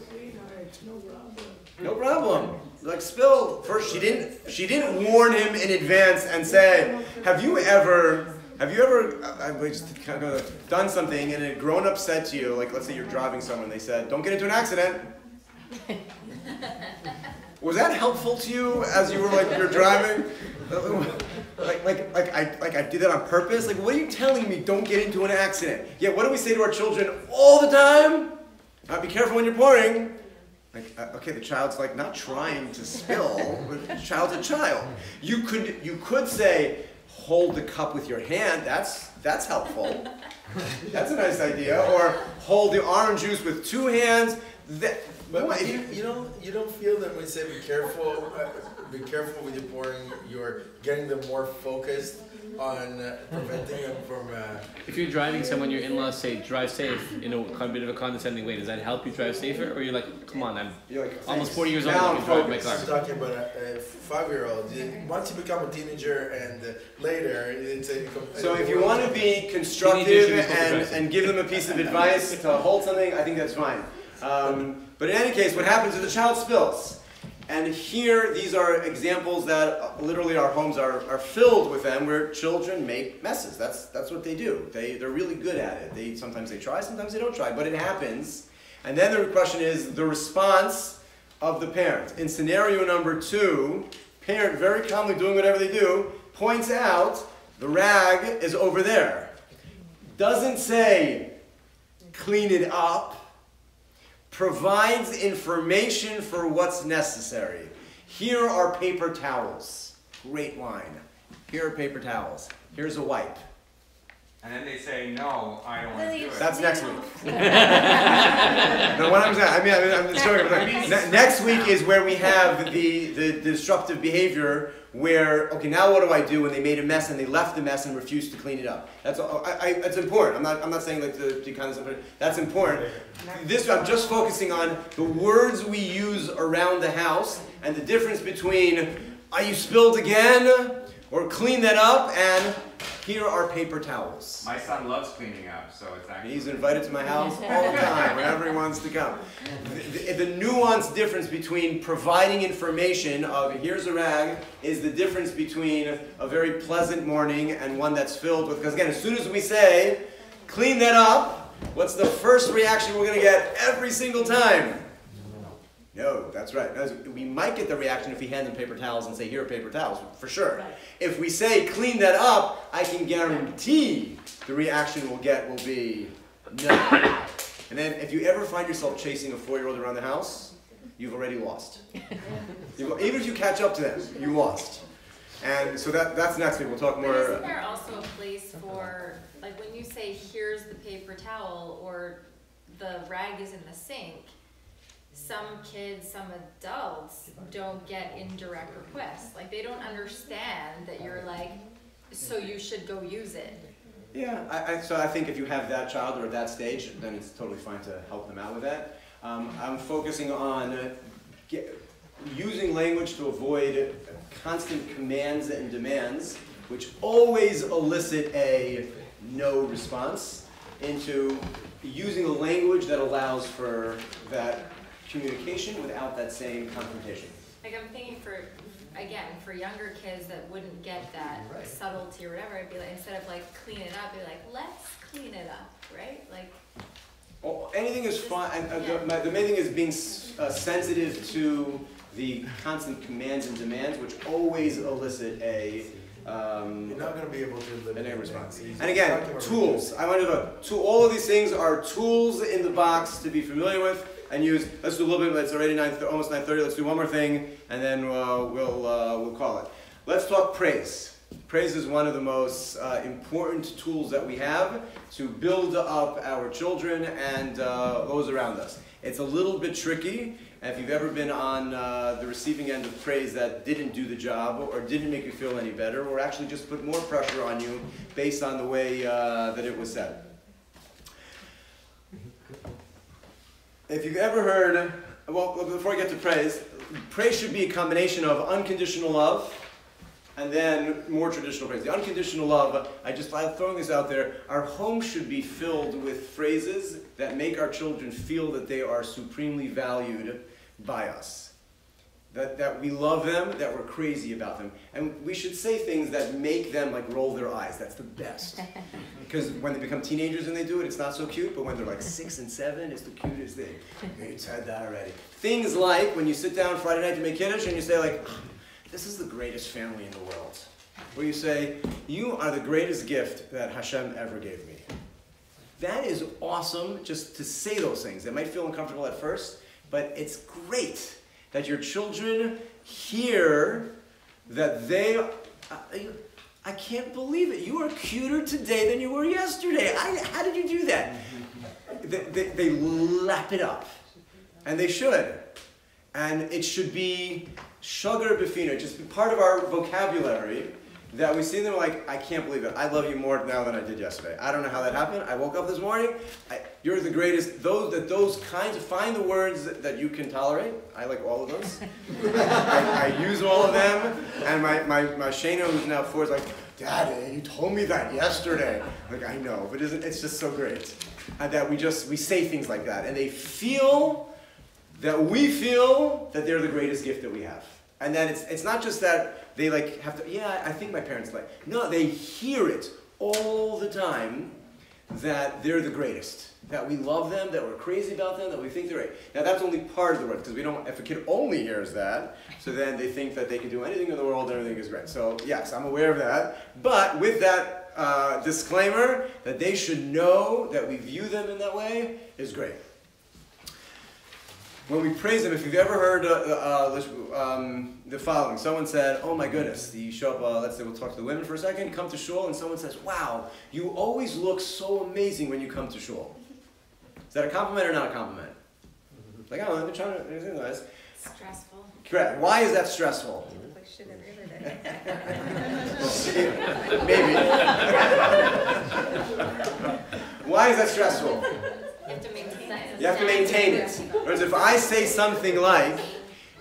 No problem. Like spill. First, she didn't warn him in advance and say, have you ever just kind of done something and a grown-up said to you, like let's say you're driving somewhere and they said, don't get into an accident. Was that helpful to you as you were you're driving? I did that on purpose? Like, what are you telling me? Don't get into an accident. Yeah, what do we say to our children all the time? Be careful when you're pouring. Okay, the child's not trying to spill, but the child's a child. You could say, hold the cup with your hand. That's helpful. That's a nice idea. Or hold the orange juice with two hands. But you don't feel that when we say be careful when you're pouring, you're getting them more focused on preventing them from. If you're driving someone, your in-laws say drive safe in a bit of a condescending way. Does that help you drive safer, or you're like, come on, I'm almost 40 years old. I can drive my car. I'm talking about a 5-year-old. Once you become a teenager and later, it's a. So if you want to be constructive and give them a piece of advice to hold something, I think that's fine. But in any case, what happens is the child spills. And here, these are examples that literally our homes are filled with them, where children make messes. That's what they do. They're really good at it. Sometimes they try, sometimes they don't try, but it happens. And then the question is the response of the parent. In scenario number two, parent very calmly doing whatever they do, points out the rag is over there. Doesn't say, clean it up. Provides information for what's necessary. Here are paper towels. Great line. Here are paper towels. Here's a wipe. And then they say, no, I don't want to do it. That's next week. No, what I'm saying, I'm just joking. Next week is where we have the disruptive behavior where, okay, now what do I do when they made a mess and they left the mess and refused to clean it up? That's important. I'm not saying to kind of, that's important. I'm just focusing on the words we use around the house and the difference between, you spilled again, or clean that up, and here are paper towels. My son loves cleaning up, so it's actually... He's invited to my house all the time, whenever he wants to come. The nuanced difference between providing information of here's a rag is the difference between a very pleasant morning and one that's filled with, because again, as soon as we say, clean that up, what's the first reaction we're going to get every single time? No, that's right. We might get the reaction if we hand them paper towels and say, here are paper towels, for sure. Right. If we say, clean that up, I can guarantee the reaction we'll get will be, no. And then if you ever find yourself chasing a 4-year-old around the house, you've already lost. Even if you catch up to them, you lost. And so that's next week. We'll talk more. But isn't there also a place for, like when you say, here's the paper towel, or the rag is in the sink, some kids, some adults don't get indirect requests. Like they don't understand that you're like, so you should go use it. Yeah, so I think if you have that child or at that stage, then it's totally fine to help them out with that. I'm focusing on using language to avoid constant commands and demands, which always elicit a no response, into using a language that allows for that communication without that same confrontation. Like I'm thinking for younger kids that wouldn't get that subtlety or whatever, I'd be like, instead of like clean it up, be like, let's clean it up, right? Like. Oh, anything is fine. The main thing is being sensitive to the constant commands and demands, which always elicit a you're not going to be able to eliminate a response. that. And again, tools. I want to all of these things are tools in the box to be familiar with and use. Let's do a little bit. It's already almost 9:30. Let's do one more thing, and then we'll call it. Let's talk praise. Praise is one of the most important tools that we have to build up our children and those around us. It's a little bit tricky. If you've ever been on the receiving end of praise that didn't do the job or didn't make you feel any better or actually just put more pressure on you based on the way that it was said. If you've ever heard, well, before I get to praise should be a combination of unconditional love and then more traditional praise. The unconditional love, I'm throwing this out there, our home should be filled with phrases that make our children feel that they are supremely valued by us. That we love them, that we're crazy about them. And we should say things that make them like roll their eyes. That's the best. Because when they become teenagers and they do it, it's not so cute, but when they're like 6 and 7, it's the cutest thing. You said that already. Things like when you sit down Friday night to make Kiddush and you say like, this is the greatest family in the world. Where you say, you are the greatest gift that Hashem ever gave me. That is awesome just to say those things. It might feel uncomfortable at first, but it's great that your children hear that they, I can't believe it. You are cuter today than you were yesterday. How did you do that? They lap it up. And they should. And it should be sugar bifino, just be part of our vocabulary that we see them like, I can't believe it. I love you more now than I did yesterday. I don't know how that happened. I woke up this morning. You're the greatest. Those kinds of, find the words that you can tolerate. I like all of those. I use all of them. And my Shana, who's now 4, is like, Daddy, you told me that yesterday. Like, I know, but it's just so great. And that we say things like that. And they feel that we feel that they're the greatest gift that we have. And then it's not just that they like have to, yeah, I think my parents like, no, they hear it all the time that they're the greatest, that we love them, that we're crazy about them, that we think they're great. Now that's only part of the word, because we don't, if a kid only hears that, so then they think that they can do anything in the world and everything is great. So yes, I'm aware of that, but with that disclaimer that they should know that we view them in that way is great. When we praise them, if you've ever heard the following, someone said, oh my goodness, you show up, let's say we'll talk to the women for a second, you come to shul and someone says, wow, you always look so amazing when you come to shul. Is that a compliment or not a compliment? Like, oh, I've been trying to do this. Stressful. Correct. Why is that stressful? Like shit every other day. Maybe. Why is that stressful? You have to maintain it. You have to maintain it. Whereas if I say something like,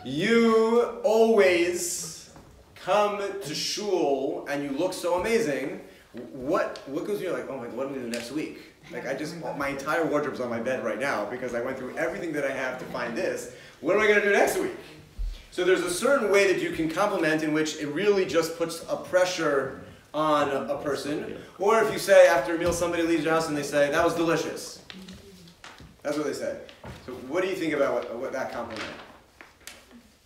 you always come to shul and you look so amazing, what goes through? You're like, oh my God, what am I going to do next week? Like my entire wardrobe's on my bed right now because I went through everything that I have to find this. What am I going to do next week? So there's a certain way that you can compliment in which it really just puts a pressure on a person. Or if you say after a meal somebody leaves your house and they say, that was delicious. That's what they say. So what do you think about what that compliment?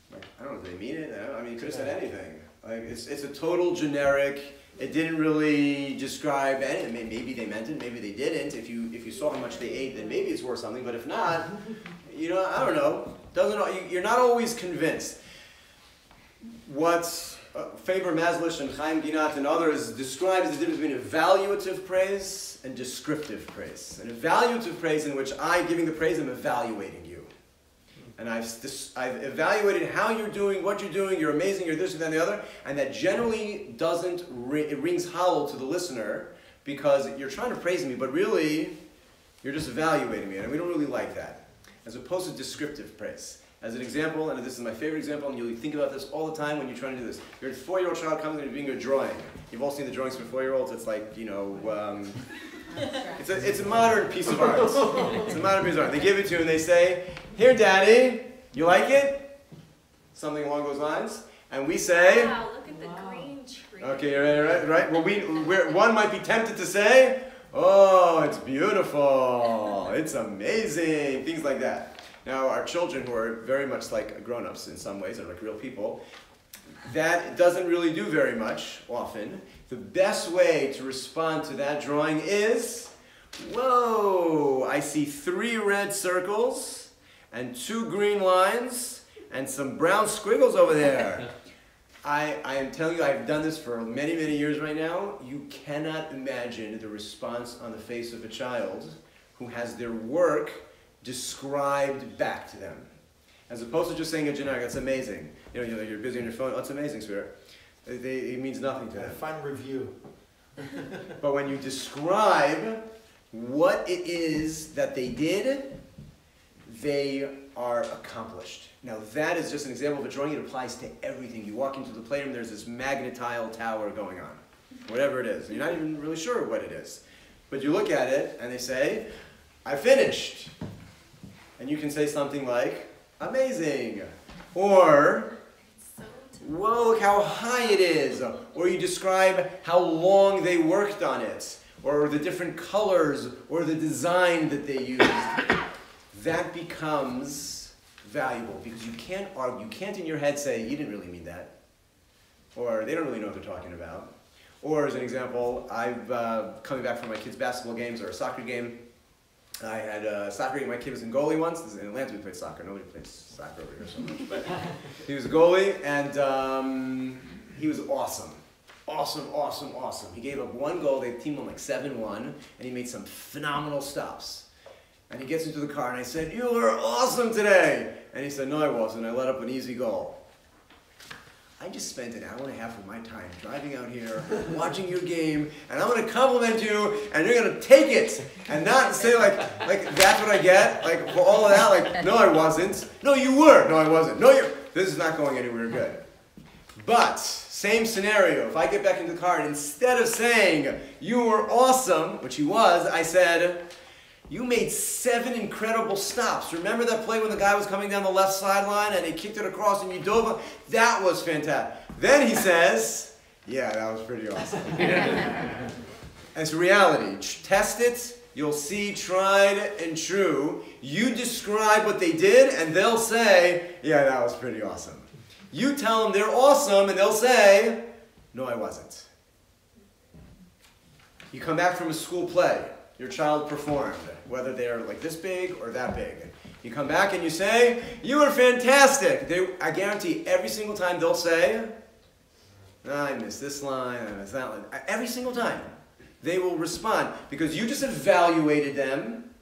Like, I don't know, do they mean it? I mean, you could have said anything. Like, it's a total generic, it didn't really describe anything. Maybe they meant it, maybe they didn't. If you saw how much they ate, then maybe it's worth something. But if not, I don't know. You're not always convinced. What Faber Maslish and Chaim Ginat and others describe as the difference between evaluative praise and descriptive praise. An evaluative praise in which giving the praise, I'm evaluating you. And I've evaluated how you're doing, what you're doing, you're amazing, you're this, and then the other, and that generally it rings hollow to the listener because you're trying to praise me, but really, you're just evaluating me, and we don't really like that. As opposed to descriptive praise. As an example, and this is my favorite example, and you'll think about this all the time when you're trying to do this. Your 4-year-old child comes in and doing a drawing. You've all seen the drawings for 4-year-olds. It's like, you know, it's a modern piece of art. It's a modern piece of art. They give it to you and they say, "Here, Daddy, you like it?" Something along those lines. And we say, Wow, look at the green tree. okay, right. Well, one might be tempted to say, "Oh, it's beautiful. It's amazing." Things like that. Now, our children, who are very much like grown-ups in some ways, are like real people, that doesn't really do very much often. The best way to respond to that drawing is, "Whoa, I see 3 red circles and 2 green lines and some brown squiggles over there." I am telling you, I've done this for many, many years right now. You cannot imagine the response on the face of a child who has their work described back to them. As opposed to just saying a generic, "That's amazing." You know, you're busy on your phone, "Oh, it's amazing, sweetheart." It means nothing to them. Fun review. But when you describe what it is that they did, they are accomplished. Now that is just an example of a drawing. It applies to everything. You walk into the playroom, there's this magnetile tower going on. Whatever it is. You're not even really sure what it is. But you look at it and they say, "I finished." And you can say something like, "Amazing." Or, "Whoa, look how high it is." Or you describe how long they worked on it, or the different colors, or the design that they used. That becomes valuable because you can't argue. You can't in your head say, "You didn't really mean that." Or, "They don't really know what they're talking about." Or, as an example, I've coming back from my kids' basketball games or a soccer game. I had a soccer game. My kid was in goalie once. In Atlanta, we played soccer. Nobody plays soccer over here so much. But he was a goalie, and he was awesome. Awesome. He gave up 1 goal. The team won like 7-1, and he made some phenomenal stops. And he gets into the car, and I said, "You were awesome today." And he said, "No, I wasn't. I let up an easy goal." I just spent an hour and a half of my time driving out here, watching your game, and I'm going to compliment you, and you're going to take it, and not say like that's what I get, like for all of that, like, "No, I wasn't." "No, you were." "No, I wasn't." "No, you." This is not going anywhere good. But same scenario. If I get back into the car and instead of saying "You were awesome," which he was, I said, "You made 7 incredible stops. Remember that play when the guy was coming down the left sideline and he kicked it across and you dove? That was fantastic." Then he says, "Yeah, that was pretty awesome." It's reality. Test it. You'll see tried and true. You describe what they did and they'll say, "Yeah, that was pretty awesome." You tell them they're awesome and they'll say, "No, I wasn't." You come back from a school play. Your child performed, whether they're like this big or that big. You come back and you say, "You were fantastic." I guarantee every single time they'll say, "I missed this line, I missed that line." Every single time. They will respond because you just evaluated them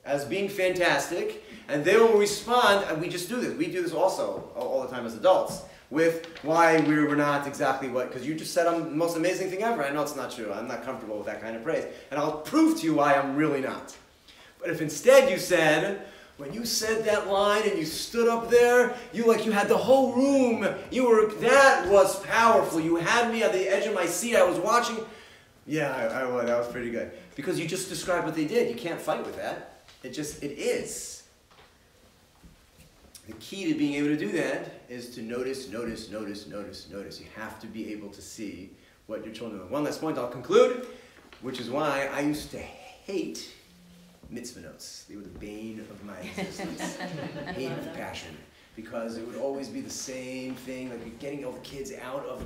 as being fantastic, and they will respond, and we just do this. We do this also all the time as adults, with why we were not exactly what, because you just said I'm the most amazing thing ever. I know it's not true. I'm not comfortable with that kind of praise. And I'll prove to you why I'm really not. But if instead you said, when you said that line and you stood up there, you had the whole room. That was powerful. You had me on the edge of my seat. I was watching. Yeah, that was pretty good. Because you just described what they did. You can't fight with that. It is. The key to being able to do that is to notice. You have to be able to see what your children do. One last point, I'll conclude, which is why I used to hate mitzvah notes. They were the bane of my existence. Hate with passion. Because it would always be the same thing, like getting all the kids out of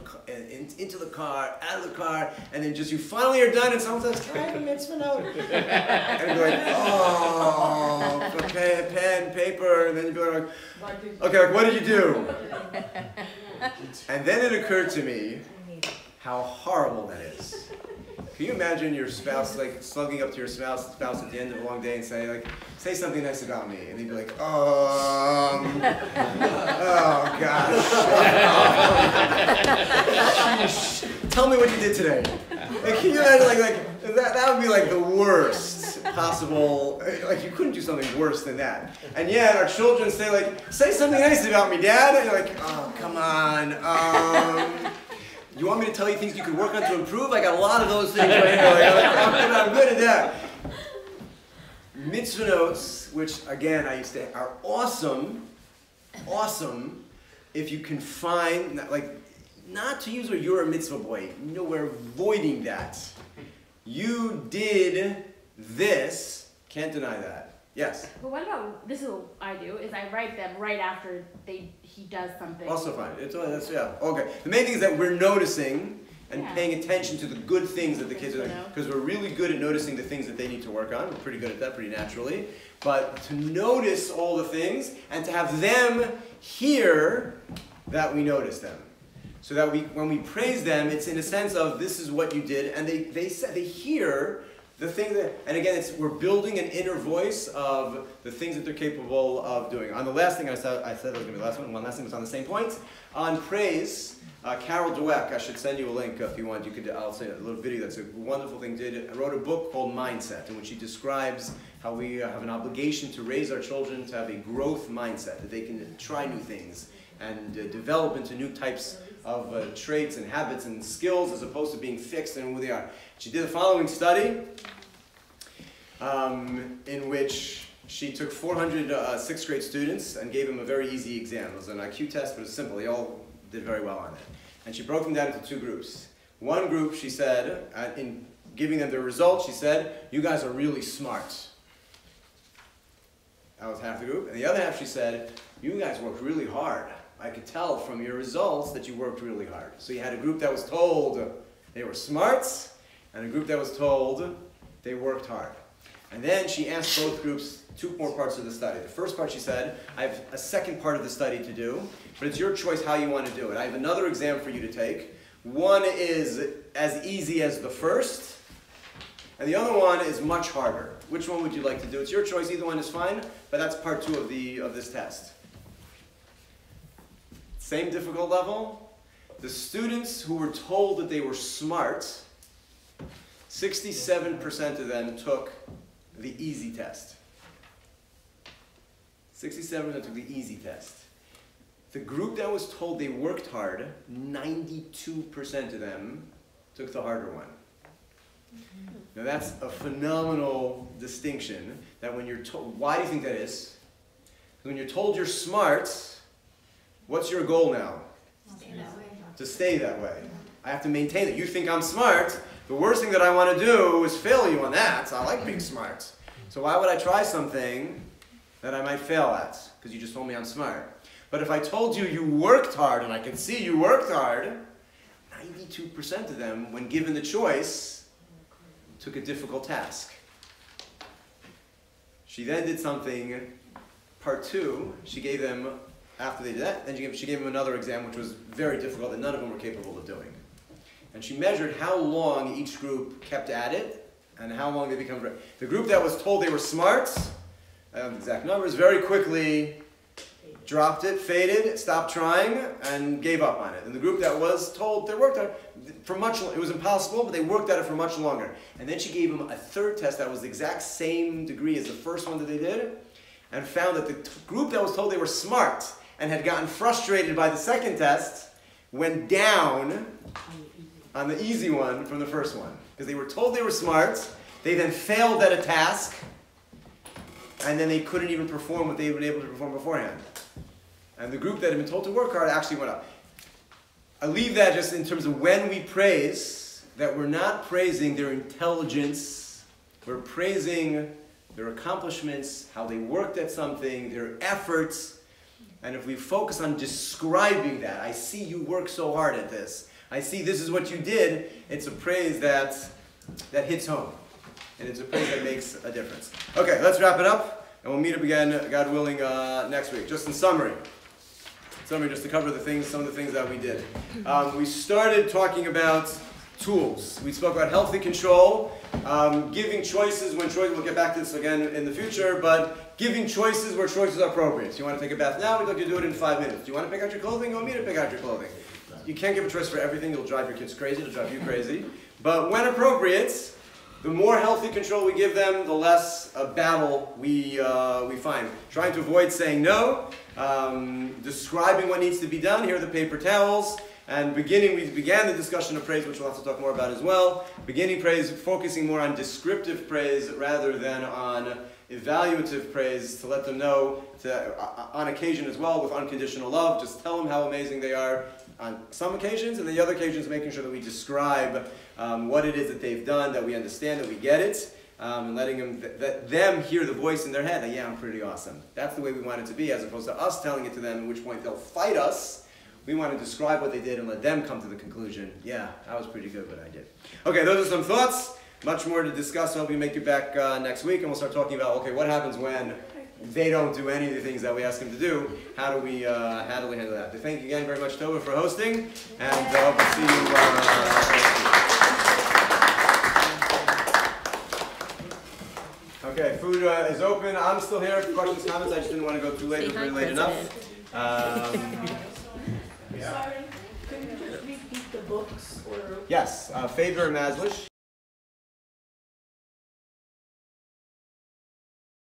into the car, out of the car, and then just you finally are done, and someone says, "Can I have a mitzvah note?" And you're like, "Oh, okay, pen, paper," and then you're like, "Okay, like, what did you do?" And then it occurred to me how horrible that is. Can you imagine your spouse slugging up to your spouse at the end of a long day and say something nice about me, and they'd be like, "Oh gosh, tell me what you did today." Can you imagine that would be like the worst possible, like you couldn't do something worse than that. And yet our children say like, say something nice about me, Dad. And you're like, oh, come on. You want me to tell you things you could work on to improve? I got a lot of those things right here. I'm good at that. Mitzvah notes, which again I used to, are awesome if you can find, like, not to use where you're a mitzvah boy. No, we're avoiding that. You did this, can't deny that. Yes? But what about, this is what I do, is I write them right after he does something. Also fine. That's, yeah. Okay. The main thing is that we're noticing and paying attention to the good things that the kids are doing. Because we're really good at noticing the things that they need to work on. We're pretty good at that, pretty naturally. But to notice all the things and to have them hear that we notice them. So that when we praise them, it's in a sense of this is what you did, and they hear the thing that, and again, we're building an inner voice of the things that they're capable of doing. On the last thing I said that was going to be the last one. One last thing was on the same point. On praise, Carol Dweck, I should send you a link if you want. I'll say a little video that's a wonderful thing. I wrote a book called Mindset, in which she describes how we have an obligation to raise our children to have a growth mindset, that they can try new things and develop into new types of traits and habits and skills as opposed to being fixed in who they are. She did the following study in which she took 400 sixth grade students and gave them a very easy exam. It was an IQ test, but it was simple. They all did very well on it. And she broke them down into two groups. One group, she said, in giving them their results, she said, you guys are really smart. That was half the group. And the other half, she said, you guys worked really hard. I could tell from your results that you worked really hard. So you had a group that was told they were smart, and a group that was told they worked hard. And then she asked both groups two more parts of the study. The first part, she said, I have a second part of the study to do, but it's your choice how you want to do it. I have another exam for you to take. One is as easy as the first, and the other one is much harder. Which one would you like to do? It's your choice. Either one is fine, but that's part two of this test. Same difficult level. The students who were told that they were smart, 67% of them took the easy test. 67% took the easy test. The group that was told they worked hard, 92% of them took the harder one. Now that's a phenomenal distinction, that when you're told, why do you think that is? When you're told you're smart, what's your goal now? To stay that way. I have to maintain it. You think I'm smart, the worst thing that I want to do is fail you on that. I like being smart. So why would I try something that I might fail at? Because you just told me I'm smart. But if I told you you worked hard, and I can see you worked hard, 92% of them, when given the choice, took a difficult task. She then did something, part two, she gave them, after they did that, then she gave them another exam which was very difficult that none of them were capable of doing. And she measured how long each group kept at it and how long they become. The group that was told they were smart, exact numbers, very quickly dropped it, faded, stopped trying, and gave up on it. And the group that was told they worked hard for much longer, it was impossible, but they worked at it for much longer. And then she gave them a third test that was the exact same degree as the first one that they did, and found that the group that was told they were smart and had gotten frustrated by the second test went down on the easy one from the first one. Because they were told they were smart, they then failed at a task, and then they couldn't even perform what they had been able to perform beforehand. And the group that had been told to work hard actually went up. I leave that just in terms of when we praise, that we're not praising their intelligence, we're praising their accomplishments, how they worked at something, their efforts. And if we focus on describing that, I see you work so hard at this, I see this is what you did, it's a praise that hits home. And it's a praise that makes a difference. Okay, let's wrap it up, and we'll meet up again, God willing, next week. Just in summary, just to cover some of the things that we did. We started talking about tools. We spoke about healthy control, giving choices when choices, we'll get back to this again in the future, but giving choices where choices are appropriate. So you want to take a bath now, we'd like you to do it in 5 minutes. Do you want to pick out your clothing? Go meet to pick out your clothing. You can't give a choice for everything. It'll drive your kids crazy. It'll drive you crazy. But when appropriate, The more healthy control we give them, the less battle we find. Trying to avoid saying no, describing what needs to be done. Here are the paper towels. And we began the discussion of praise, which we'll have to talk more about as well. Beginning praise, focusing more on descriptive praise rather than on evaluative praise, to let them know, on occasion as well, with unconditional love, just tell them how amazing they are on some occasions, and the other occasions making sure that we describe what it is that they've done, that we understand, that we get it, and letting them hear the voice in their head that, yeah, I'm pretty awesome. That's the way we want it to be, as opposed to us telling it to them, at which point they'll fight us. We want to describe what they did and let them come to the conclusion, yeah, I was pretty good what I did. Okay, those are some thoughts. Much more to discuss. I hope you make it back next week, and we'll start talking about, okay, what happens when they don't do any of the things that we ask them to do? How do we handle that? Thank you again very much, Tova, for hosting, and hope to see you. Okay, food is open. I'm still here for questions, comments. I just didn't want to go too late. It was really late enough. Sorry, could you just repeat the books or? Yes, Faber and Maslish.